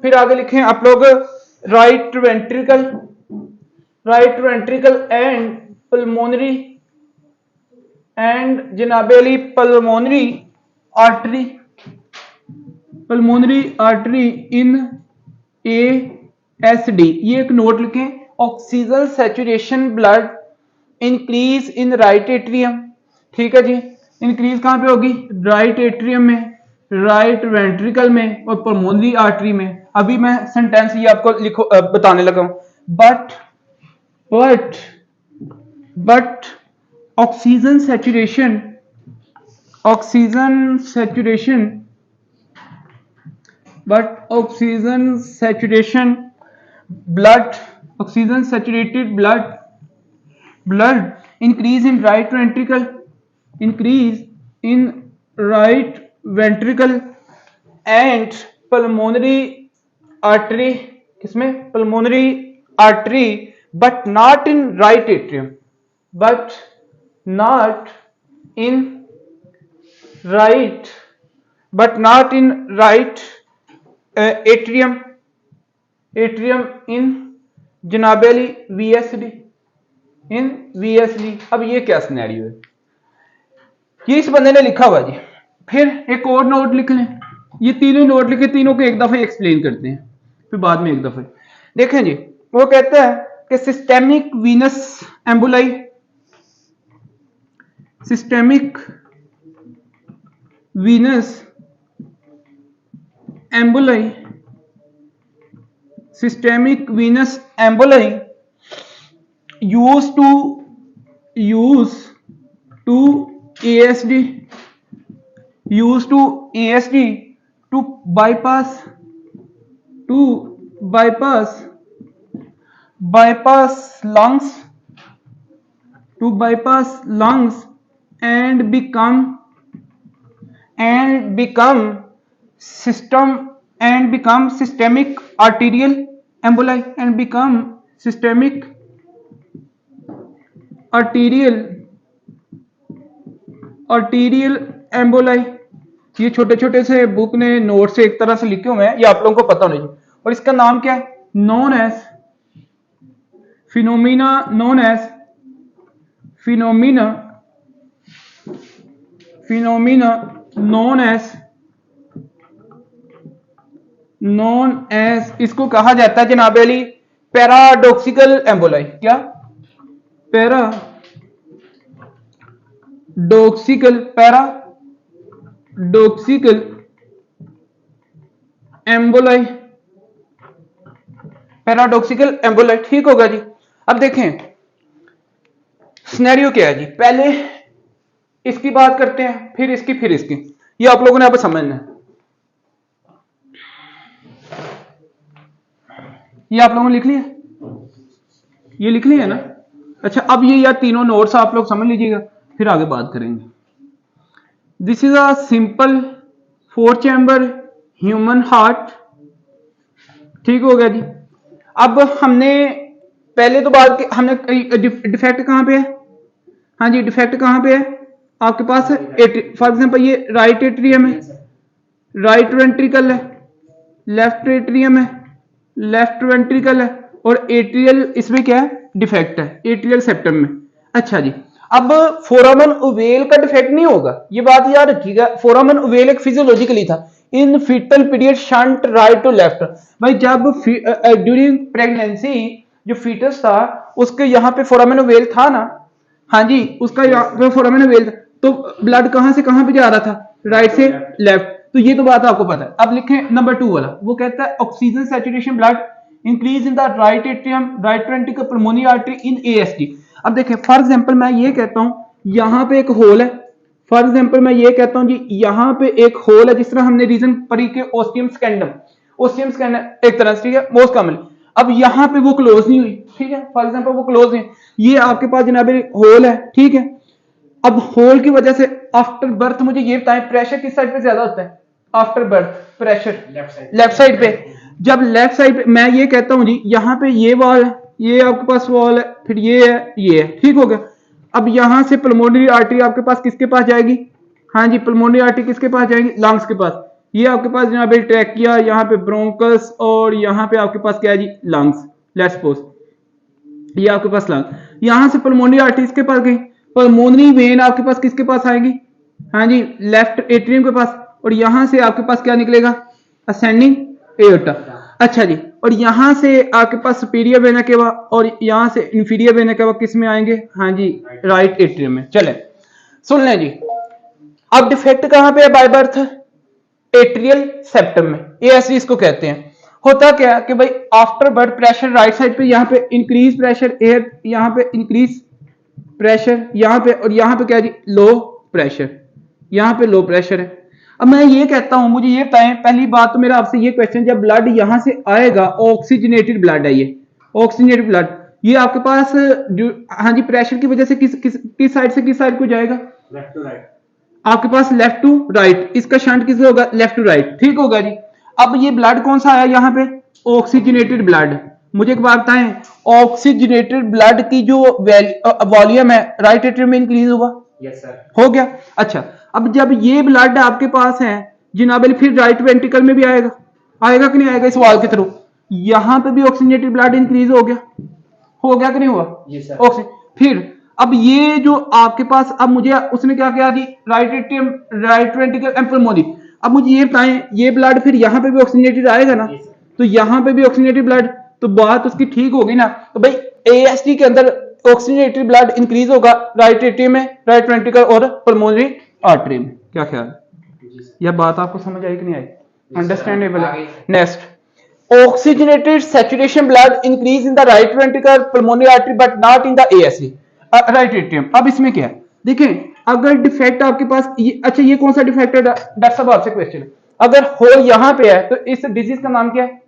S1: फिर आगे लिखें आप लोग right ventricle and pulmonary and जनाब अली पल्मोनरी आर्टरी इन ASD। ये एक नोट लिखें, oxygen saturation blood increase in right atrium, ठीक है जी। इंक्रीज कहां पे होगी? राइट एट्रियम में, राइट वेंट्रिकल में और पल्मोनरी आर्टरी में। अभी मैं सेंटेंस ये आपको बताने लगा हूं। But oxygen saturation blood increase in right ventricle and pulmonary artery, किसमें? pulmonary artery, but not in right atrium, atrium in जनाब अली VSD। अब ये क्या सिनेरियो है? ये इस बंदे ने लिखा हुआ जी। फिर एक और नोट लिख लें, ये तीनों नोट लिखे, तीनों को एक दफा एक्सप्लेन करते हैं, फिर बाद में एक दफा देखें जी। वो कहता है कि systemic venous emboli used to use to ASD to bypass lungs and become systemic arterial emboli ये छोटे छोटे से बुक ने नोट से एक तरह से लिखे हुए हैं, ये आप लोगों को पता होना चाहिए। और इसका नाम क्या है? Known as phenomena known as इसको कहा जाता है जनाब अली पैराडॉक्सिकल एम्बोलाई। क्या? पैराडॉक्सिकल एम्बोलाई ठीक होगा जी। अब देखें सिनेरियो क्या है जी, पहले इसकी बात करते हैं, फिर इसकी, ये आप लोगों ने अब समझना है। ये आप लोगों ने लिख लिया? ये लिख लिया ना? अच्छा, अब ये या तीनों नोट्स आप लोग समझ लीजिएगा, फिर आगे बात करेंगे। This is a simple 4 chamber human heart ठीक हो गया जी। अब हमने पहले तो बात की, हमने डिफेक्ट कहां पे है? हाँ जी, डिफेक्ट कहां पे है आपके पास? फॉर एग्जांपल ये राइट एट्रियम है, राइट वेंट्रिकल है, लेफ्ट एट्रियम है, लेफ्ट वेंट्रिकल है, और एट्रियल इसमें क्या है? डिफेक्ट है एट्रियल सेप्टम में। अच्छा जी, अब फोरामन ओवेल का डिफेक्ट नहीं होगा, ये बात याद रखिएगा। फोरामन ओवेल एक फिजियोलॉजिकली था, in fetal period shunt right to left. भाई जब ड्यूरिंग प्रेगनेंसी जो फीटस था उसके यहाँ पे फोरामन ओवेल था ना, हाँ जी, उसका यहाँ पे फोरामन ओवेल था, तो ब्लड कहां से कहां पे जा रहा था? राइट से लेफ्ट। तो ये तो बात आपको पता है। अब लिखें नंबर 2 वाला, वो कहता है oxygen saturation blood increase in the right atrium, right ventricle, pulmonary artery in ASD. अब देखें फॉर एग्जांपल मैं ये कहता हूं यहां पे एक होल है, फॉर एग्जांपल मैं ये कहता हूं जी यहां पे एक होल है, जिस तरह हमने रीजन पढ़ी के ओस्टियम स्कैंडम एक तरह से, ठीक है, मोस्ट कॉमन। अब यहां पे वो क्लोज नहीं हुई, ठीक है, फॉर एग्जांपल वो क्लोज नहीं, ये आपके पास जनाब होल है, ठीक है। अब होल की वजह से आफ्टर बर्थ मुझे ये बताएं प्रेशर किस साइड पे ज्यादा होता है? After birth pressure left side पे। जब लेफ्ट साइड पे मैं ये कहता हूं जी यहां पे ये वॉल है, ये आपके पास वॉल है, फिर ये है, ठीक हो गया। अब यहां से पल्मोनरी आर्टरी आपके पास किसके पास जाएगी? हाँ जी, पल्मोनरी आर्टरी किसके पास जाएगी? लंग्स के पास। ये आपके पास जनाब ट्रैकिया, यहाँ पे ब्रोंकस, और यहाँ पे आपके पास क्या है जी? लंग्स। लेट्स सपोज ये आपके पास लंग, यहां से पल्मोनरी आर्टरी इसके पास गई, पल्मोनरी वेन आपके पास किसके पास आएगी? हाँ जी, लेफ्ट एट्रियम के पास, और यहां से आपके पास क्या निकलेगा? Ascending aorta. अच्छा जी, और यहां से आपके पास सुपीरियर वेना केवा और यहां से इंफीरियर वेना केवा किस में आएंगे? हाँ जी, राइट एट्रियम में। चले सुन लें जी, अब डिफेक्ट कहां पे है बाय बर्थ? एट्रियल सेप्टम में, एएसडी इसको कहते हैं। होता क्या कि भाई after birth pressure right side पे, यहाँ पे इंक्रीज प्रेशर एयर, यहाँ पे इंक्रीज प्रेशर, यहाँ पे, और यहाँ पे क्या जी? लो प्रेशर, यहाँ पे लो प्रेशर है। अब मैं ये कहता हूं, मुझे ये बताएं, पहली बात तो मेरा आपसे ये क्वेश्चन, जब ब्लड यहां से आएगा, ऑक्सीजनेटेड ब्लड है ये, ऑक्सीजनेटेड ब्लड, ये आपके पास हाँ जी प्रेशर की वजह से किस साइड से किस साइड को जाएगा?
S2: Left to right.
S1: आपके पास लेफ्ट टू राइट, इसका शंट किससे होगा? लेफ्ट टू राइट, ठीक होगा जी। अब ये ब्लड कौन सा आया यहाँ पे? Oxygenated blood. मुझे एक बात बताएं, ऑक्सीजनेटेड ब्लड की जो वॉल्यूम है राइट एट्रियम में इंक्रीज होगा?
S2: Yes sir.
S1: हो गया। अच्छा, अब जब ये ब्लड आपके पास है जनाब फिर राइट वेंट्रिकल में भी आएगा, आएगा कि नहीं आएगा? इस वॉल के थ्रू यहां पे भी ऑक्सीजनेटेड ब्लड इंक्रीज हो गया कि नहीं हुआ?
S2: Yes sir.
S1: ऑक्सीजन फिर अब ये जो आपके पास, अब मुझे उसने क्या किया जी? Right atrium, right ventricle and pulmonary. अब मुझे ये बताएं, ये ब्लड फिर यहां पे भी ऑक्सीजनेटेड आएगा ना? तो यहां पे भी ऑक्सीजनेटेड ब्लड, तो बात उसकी ठीक होगी ना? तो भाई एएसडी के अंदर ऑक्सीजनेटेड ब्लड इंक्रीज होगा राइट एट्रियम में, राइट वेंट्रिकल और पुल्मोनरी आर्टरी में। क्या ख्याल? यह बात आपको समझ आई कि नहीं आई? अंडरस्टैंडेबल है। Next, oxygenated saturation blood increase in the right ventricle pulmonary artery but not in the ASD. Right atrium. अब इसमें क्या है, देखिए अगर डिफेक्ट आपके पास अच्छा ये कौन सा डिफेक्ट है डॉक्टर साहब, आपसे क्वेश्चन है, अगर होल यहां पे है तो इस डिजीज का नाम क्या है?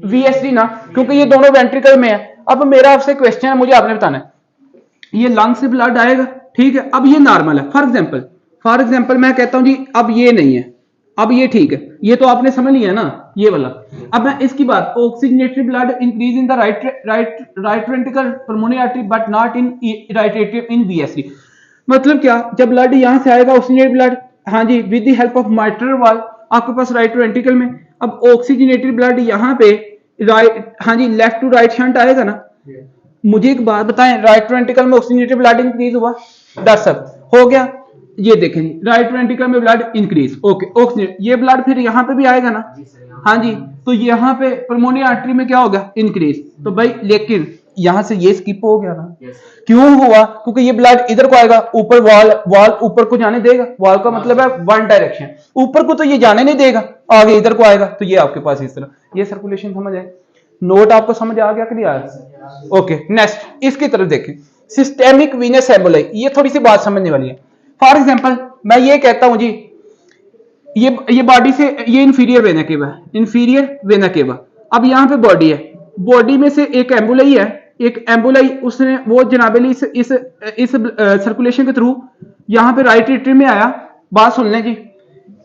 S1: वीएसडी ना, क्योंकि ये दोनों वेंट्रिकल में है। अब मेरा आपसे क्वेश्चन है, मुझे आपने बताना है, ये लंग से ब्लड आएगा, ठीक है, अब ये नॉर्मल है, फॉर एग्जांपल मैं कहता हूं जी अब ये नहीं है, अब ये ठीक है, ये तो आपने समझ लिया ना ये वाला। अब मैं इसकी बात, oxygenated blood increase in the right ventricle pulmonary artery but not in right atrium in VSD. मतलब क्या, जब ब्लड यहां से आएगा ऑक्सीजनेटेड ब्लड, हाँ जी, with the help of mitral valve आपके पास राइट वेंट्रिकल में, अब ऑक्सीजनेटेड ब्लड यहां पे राइट, हाँ जी, लेफ्ट टू राइट शंट आएगा ना। मुझे एक बात बताएं, राइट वेंट्रिकल में ऑक्सीजनेटेड ब्लड इंक्रीज हुआ डॉक्टर साहब, हो गया, ये देखें राइट वेंट्रिकल में ब्लड इंक्रीज, ओके, ऑक्सीजन, ये ब्लड फिर यहाँ पे भी आएगा ना, हाँ जी, तो यहाँ पे पल्मोनरी आर्टरी में क्या होगा, इंक्रीज। तो भाई लेकिन यहां से ये स्किप हो गया ना, क्यों हुआ, क्योंकि ये ब्लड इधर को आएगा, ऊपर वॉल ऊपर को जाने देगा, वॉल का मतलब है वन डायरेक्शन, ऊपर को तो ये जाने नहीं देगा, आगे इधर को आएगा, तो ये आपके पास इस तरह, ये सर्कुलेशन समझ आए, नोट आपको समझ आ गया कि नहीं आया? ओके, नेक्स्ट इसकी तरफ देखें, सिस्टेमिक वीनस एम्बोलाई, ये थोड़ी सी बात समझने वाली है। फॉर एग्जांपल मैं ये कहता हूं जी, ये बॉडी से ये इंफीरियर वेना केवा है, इंफीरियर वेना केवा, अब यहां पे बॉडी है, बॉडी में से एक एम्बुलाई है, एक एम्बुलाई उसने वो जनाबेली इस सर्कुलेशन के थ्रू यहां पे राइट एट्रियम में आया, बात सुन लें जी,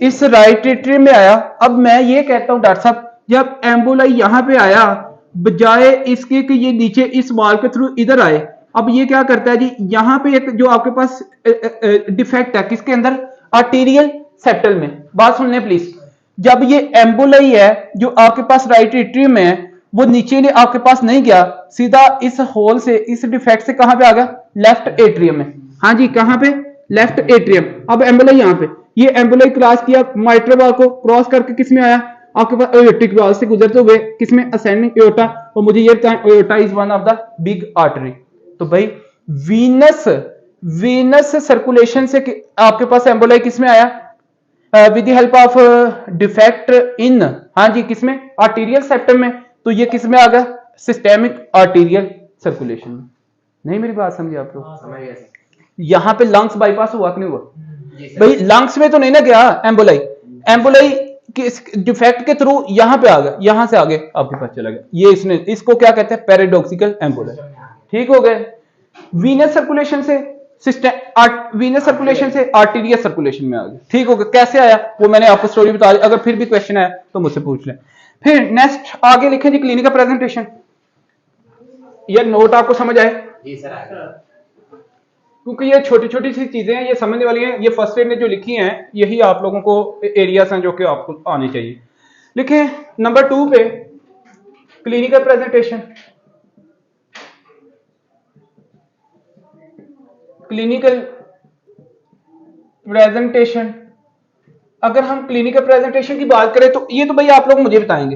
S1: इस राइट एट्रियम में आया। अब मैं ये कहता हूं डॉक्टर साहब, जब एम्बुलाई यहां पे आया, बजाय इसके कि ये नीचे इस वॉल के थ्रू इधर आए, अब ये क्या करता है जी, यहां पे एक जो आपके पास डिफेक्ट है किसके अंदर, आर्टीरियल सेप्टल में, बात सुन लें प्लीज, जब ये एम्बुलाई है जो आपके पास राइट एट्रियम में है, वो नीचे ने आपके पास नहीं गया, सीधा इस होल से, इस डिफेक्ट से कहां पे आ गया, लेफ्ट एट्रियम में, हाँ जी, कहां पे, लेफ्ट एट्रियम। अब एम्बुलाई यहां पे, ये एम्बुलाई क्रॉस किया, माइट्रल वाल को क्रॉस करके किस में आया, आपके पास एओर्टिक वाल से गुजरते हुए किसमें, असेंडिंग एओर्टा, और मुझे ये बताएं aorta is one of the big artery. तो भाई वीनस सर्कुलेशन से आपके पास एम्बुलाई किसमें आया, with the help of defect in, हाँ जी, किसमें, आर्टीरियल सेप्टम में, तो ये किसमें आ गया, सिस्टेमिक आर्टीरियल सर्कुलेशन में। नहीं मेरी बात समझे आप लोग, यहां पे लंग्स बाईपास हुआ कि नहीं हुआ, भाई लंग्स में तो नहीं ना गया एम्बुलाई, एम्बुलाई डिफेक्ट के थ्रू यहां पे आ गया, यहां से आगे आपके पास चला गया, ये इसने, इसको क्या कहते हैं, पैराडॉक्सिकल एम्बुलाई, ठीक हो गए। वीनस सर्कुलेशन से वीनस सर्कुलेशन से आर्टीरियल सर्कुलेशन में आ गया, ठीक हो गया, कैसे आया वो मैंने आपको स्टोरी बता दी, अगर फिर भी क्वेश्चन आया तो मुझसे पूछ लें। फिर नेक्स्ट आगे लिखें जी, क्लिनिकल प्रेजेंटेशन, ये नोट आपको समझ आए जी सर, क्योंकि ये छोटी छोटी सी चीजें हैं, ये समझने वाली हैं, ये फर्स्ट एड ने जो लिखी हैं यही आप लोगों को एरियाज हैं जो कि आपको आनी चाहिए। लिखें नंबर 2 पे क्लिनिकल प्रेजेंटेशन, क्लिनिकल प्रेजेंटेशन, अगर हम क्लिनिकल प्रेजेंटेशन की बात करें तो ये तो भाई आप लोग मुझे बताएंगे,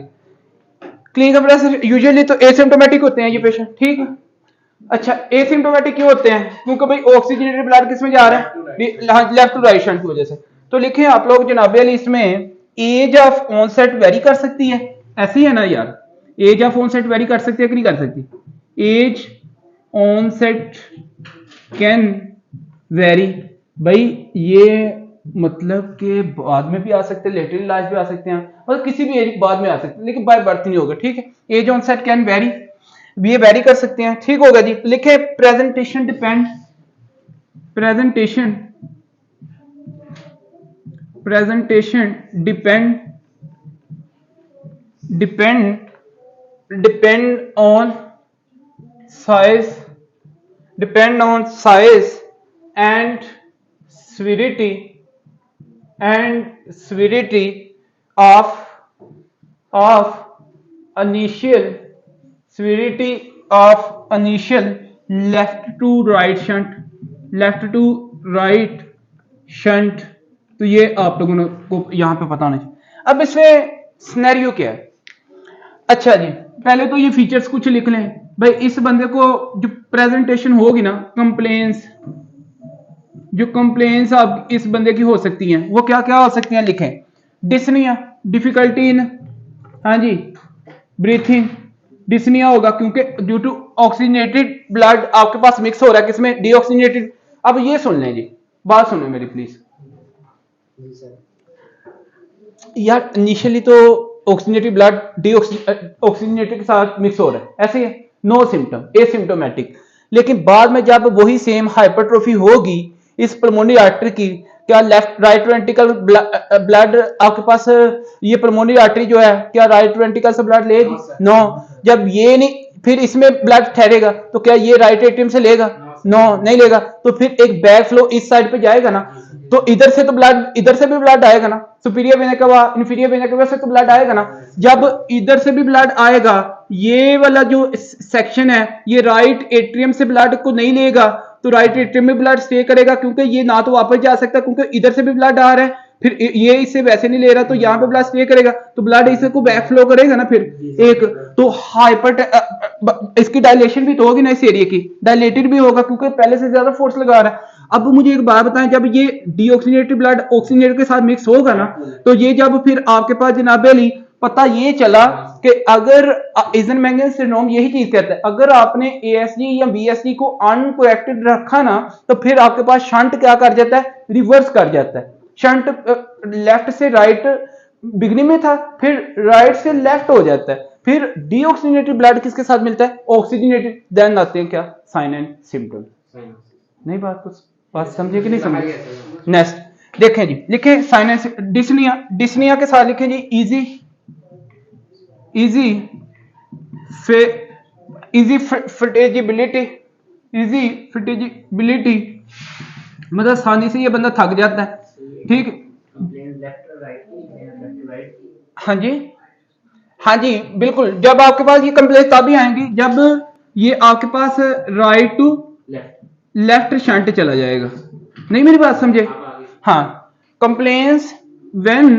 S1: क्लिनिकल प्रेजेंटेशन यूजुअली तो एसिम्प्टोमेटिक होते हैं ये पेशेंट, ठीक है, अच्छा एसिम्प्टोमेटिक क्यों होते हैं, क्योंकि भाई ऑक्सीजनेटेड ब्लड किसमें जा रहा है, लेफ्ट टू राइट शंट की वजह से। तो लिखें आप लोग जनाबे अली, इसमें एज ऑफ ऑनसेट वेरी कर सकती है, ऐसी है ना यार, एज ऑफ ऑनसेट वेरी कर सकती है कि नहीं कर सकती, एज ऑनसेट कैन वेरी, भाई ये मतलब के बाद में भी आ सकते हैं, लेटर इलाज भी आ सकते हैं, मतलब किसी भी एज बाद में आ सकते हैं, लेकिन बाय बर्थ नहीं होगा, ठीक है, एज ऑनसेट कैन वेरी, ये वेरी कर सकते हैं, ठीक होगा जी। लिखे presentation depend, presentation depend on size and severity of initial left to right shunt, तो ये आप लोगों को यहां पे पता होना चाहिए। अब इसमें सिनेरियो क्या है, अच्छा जी पहले तो ये फीचर्स कुछ लिख लें भाई, इस बंदे को जो प्रेजेंटेशन होगी ना, कंप्लेंट्स आप इस बंदे की हो सकती हैं, वो क्या क्या हो सकती हैं लिखें, डिस्निया, डिफिकल्टी इन, हाँ जी, ब्रीथिंग, डिस्निया होगा क्योंकि ड्यू टू ऑक्सीजनेटेड ब्लड आपके पास मिक्स हो रहा है किसमें, डीऑक्सीजनेटेड। अब ये सुन लें जी, बात सुनो मेरी प्लीज यार, इनिशियली तो ऑक्सीजनेटेड ब्लड ऑक्सीजनेटेड के साथ मिक्स हो रहा है, ऐसे है, नो सिम्टम, एसिम्टोमेटिक। लेकिन बाद में जब वही सेम हाइपरट्रोफी होगी इस पल्मोनरी आर्टरी की, क्या लेफ्ट राइट वेंट्रिकल ब्लड आपके पास, ये पल्मोनरी आर्टरी जो है क्या राइट वेंट्रिकल से ब्लड लेगी? नो। जब ये नहीं, फिर इसमें ब्लड ठहरेगा तो क्या ये राइट एट्रियम से लेगा? नो, नहीं लेगा। तो फिर एक बैक फ्लो इस साइड पे जाएगा ना, तो इधर से तो ब्लड, इधर से भी ब्लड आएगा ना, superior vena cava inferior vena cava से तो ब्लड आएगा ना। जब इधर से भी ब्लड आएगा, ये वाला जो सेक्शन है ये राइट एट्रियम से ब्लड को नहीं लेगा, तो राइट एट्रियम में ब्लड स्टे करेगा क्योंकि ये ना तो वापस जा सकता क्योंकि इधर से भी ब्लड आ रहा है, फिर ये इससे वैसे नहीं ले रहा तो यहाँ पे ब्लड स्टे करेगा, तो ब्लड इसे को बैक फ्लो करेगा ना। फिर एक तो हाइपर, इसकी डायलेशन भी तो होगी ना, इस एरिया की डायलेटेड भी होगा क्योंकि पहले से ज्यादा फोर्स लगा रहा है। अब मुझे एक बात बताएं, जब ये डीऑक्सीजनेटेड ब्लड ऑक्सीजनेटेड के साथ मिक्स होगा ना, तो ये जब फिर आपके पास जनाबे अली पता ये चला कि अगर इजनमेंगन सिंड्रोम यही चीज कहता है, अगर आपने एएसडी या बीएसडी को अनकोरेक्टेड रखा ना, तो फिर आपके पास शंट क्या कर जाता है, रिवर्स कर जाता है। शंट लेफ्ट से राइट बिगनिंग में था, फिर राइट से लेफ्ट हो जाता है, फिर डीऑक्सीजनेटेड ब्लड किसके साथ मिलता है, ऑक्सीजनेटेड, देन आते हैं क्या, साइन एंड सिम्टम। नहीं बात कुछ बात समझे कि नहीं समझे? नेक्स्ट देखें जी, लिखें साइन एंड डिस्निया, डिस्निया के साथ लिखें जी इजी, इजी फिटेजिबिलिटी, इजी फिटेजिबिलिटी मतलब आसानी से ये बंदा थक जाता है, ठीक। हाँ जी, हाँ जी बिल्कुल, जब आपके पास ये कंप्लेंट तभी आएंगी जब ये आपके पास राइट टू लेफ्ट शंट चला जाएगा। नहीं मेरी बात समझे? हाँ, complains when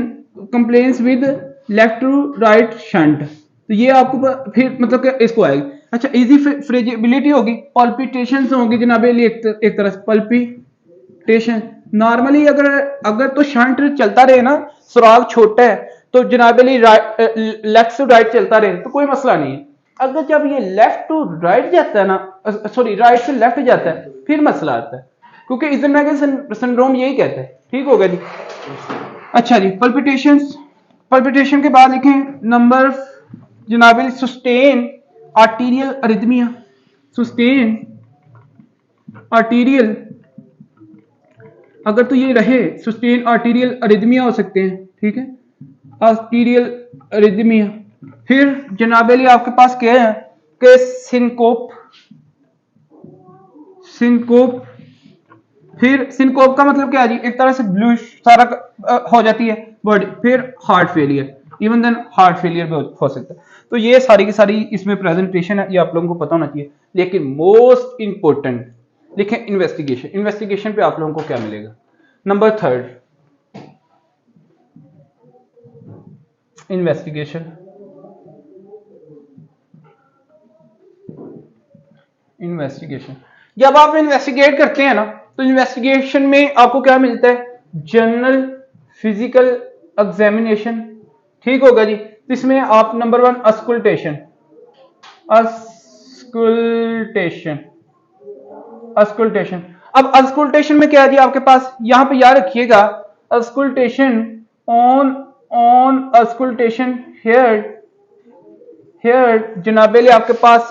S1: complains with left to right shunt, तो ये आपको फिर मतलब कि इसको आएगी। अच्छा, इजी फ्रेजिबिलिटी होगी, पल्पिटेशंस होंगी जनाब, एक तरह से पल्पिटेशन। नॉर्मली अगर तो शंट चलता रहे ना, सुराग छोटा है तो जनाब लेफ्ट टू राइट चलता रहे तो कोई मसला नहीं है। अगर जब ये लेफ्ट टू राइट जाता है ना, सॉरी राइट से लेफ्ट जाता है, फिर मसला आता है क्योंकि इजनमेगन सिंड्रोम यही कहता है। ठीक हो गया जी। अच्छा जी, पल्पिटेशंस, पल्पिटेशन के बाद लिखें नंबर जनाब सुस्टेन आर्टीरियल अरिथमिया, सुस्टेन आर्टीरियल, अगर तो ये रहे सुस्टेन आर्टीरियल अरिथमिया हो सकते हैं, ठीक है, आर्टीरियल अरिथमिया। फिर जनाब अली आपके पास क्या है कि सिनकोप, सिनकोप, फिर सिनकोप का मतलब क्या है जी, एक तरह से ब्लूइश सारा हो जाती है बॉडी। फिर heart failure, even then heart failure भी हो सकता है। तो ये सारी की सारी इसमें प्रेजेंटेशन है, ये आप लोगों को पता होना चाहिए। लेकिन मोस्ट इंपोर्टेंट लिखें इन्वेस्टिगेशन, इन्वेस्टिगेशन पे आप लोगों को क्या मिलेगा, नंबर 3 इन्वेस्टिगेशन, इन्वेस्टिगेशन जब आप इन्वेस्टिगेट करते हैं ना, तो इन्वेस्टिगेशन में आपको क्या मिलता है, जनरल फिजिकल एग्जामिनेशन। ठीक होगा जी। तो इसमें आप नंबर 1 अस्कुल्टेशन, अस्कुल्टेशन, अस्कुल्टेशन। अब अस्कुल्टेशन में क्या है जी आपके पास, यहां पे याद रखिएगा, अस्कुल्टेशन ऑन अस्कुल्टेशन हेयर जनाबेले आपके पास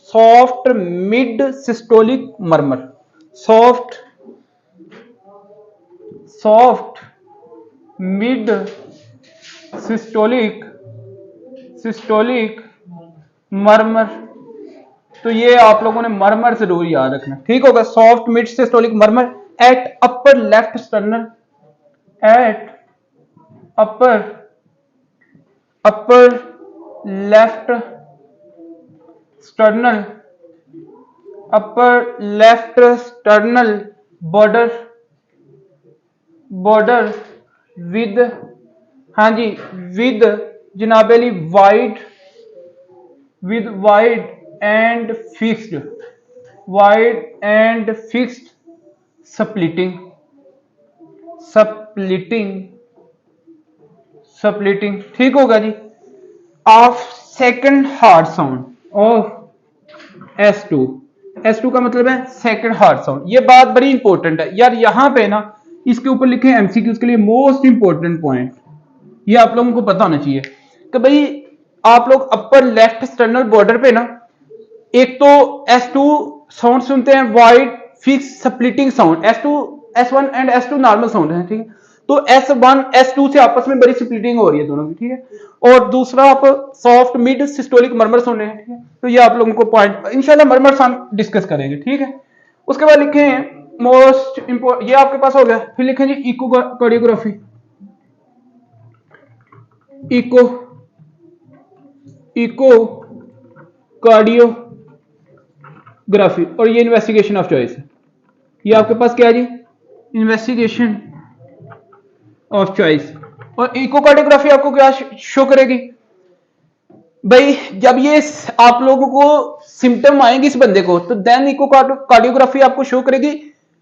S1: soft mid systolic murmur, soft mid systolic murmur. तो ये आप लोगों ने मर्मर जरूर याद रखना। ठीक होगा, soft mid systolic murmur at upper left sternal, at upper left sternal, upper left sternal border with, हाँ जी, विद जनाबेली wide, with wide and fixed splitting, ठीक होगा जी। Of second heart sound, of S2। S2 का मतलब है सेकंड हार्ड साउंड। ये बात बड़ी इंपॉर्टेंट है यार, यहां पे ना इसके ऊपर लिखे एमसीक्यूज के लिए मोस्ट इंपॉर्टेंट पॉइंट, ये आप लोगों को पता होना चाहिए कि भाई आप लोग अपर लेफ्ट स्टर्नल बॉर्डर पे ना एक तो S2 साउंड सुनते हैं wide fix splitting sound, S2 S1 and S2 normal sound है, ठीक है। तो S1 S2 से आपस में बड़ी स्प्लिटिंग हो रही है दोनों की, ठीक है। और दूसरा आप सॉफ्ट मिड सिस्टोलिक मर्मर सुन रहे हैं, ठीक है। तो ये आप लोगों को पॉइंट इंशाल्लाह मर्मर हम डिस्कस करेंगे, ठीक है। उसके बाद लिखे हैं मोस्ट इंपोर्टेंट, ये आपके पास हो गया। फिर लिखे जी इको कार्डियोग्राफी, इको कार्डियोग्राफी, और ये इन्वेस्टिगेशन ऑफ चॉइस है। ये आपके पास क्या है जी, इन्वेस्टिगेशन ऑफ चॉइस। और इकोकार्डियोग्राफी आपको क्या शो करेगी भाई, जब ये आप लोगों को सिम्टम आएंगे इस बंदे को, तो देन इकोकार्डियोग्राफी आपको शो करेगी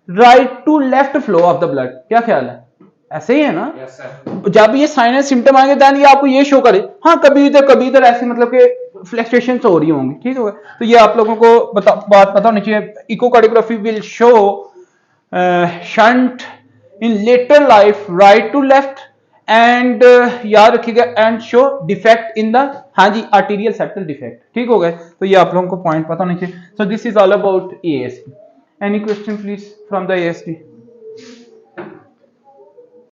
S1: right to left flow of the blood. क्या ख्याल है, ऐसे ही है ना?
S2: Yes, sir.
S1: जब ये साइन एंड सिम्टम आएंगे देन ये आपको ये शो करे, हाँ कभी इधर ऐसे मतलब कि फ्लक्चुएशन हो रही होंगी, ठीक है। तो ये आप लोगों को बात पता होनी चाहिए। Echocardiography will show shunt in later life right to left and याद रखिएगा and show defect in the, हाँ जी, आर्टीरियल सेप्टल डिफेक्ट, ठीक हो गए। तो ये आप लोगों को पॉइंट पता होना चाहिए। So this is all about ASD। Any question please from the ASD?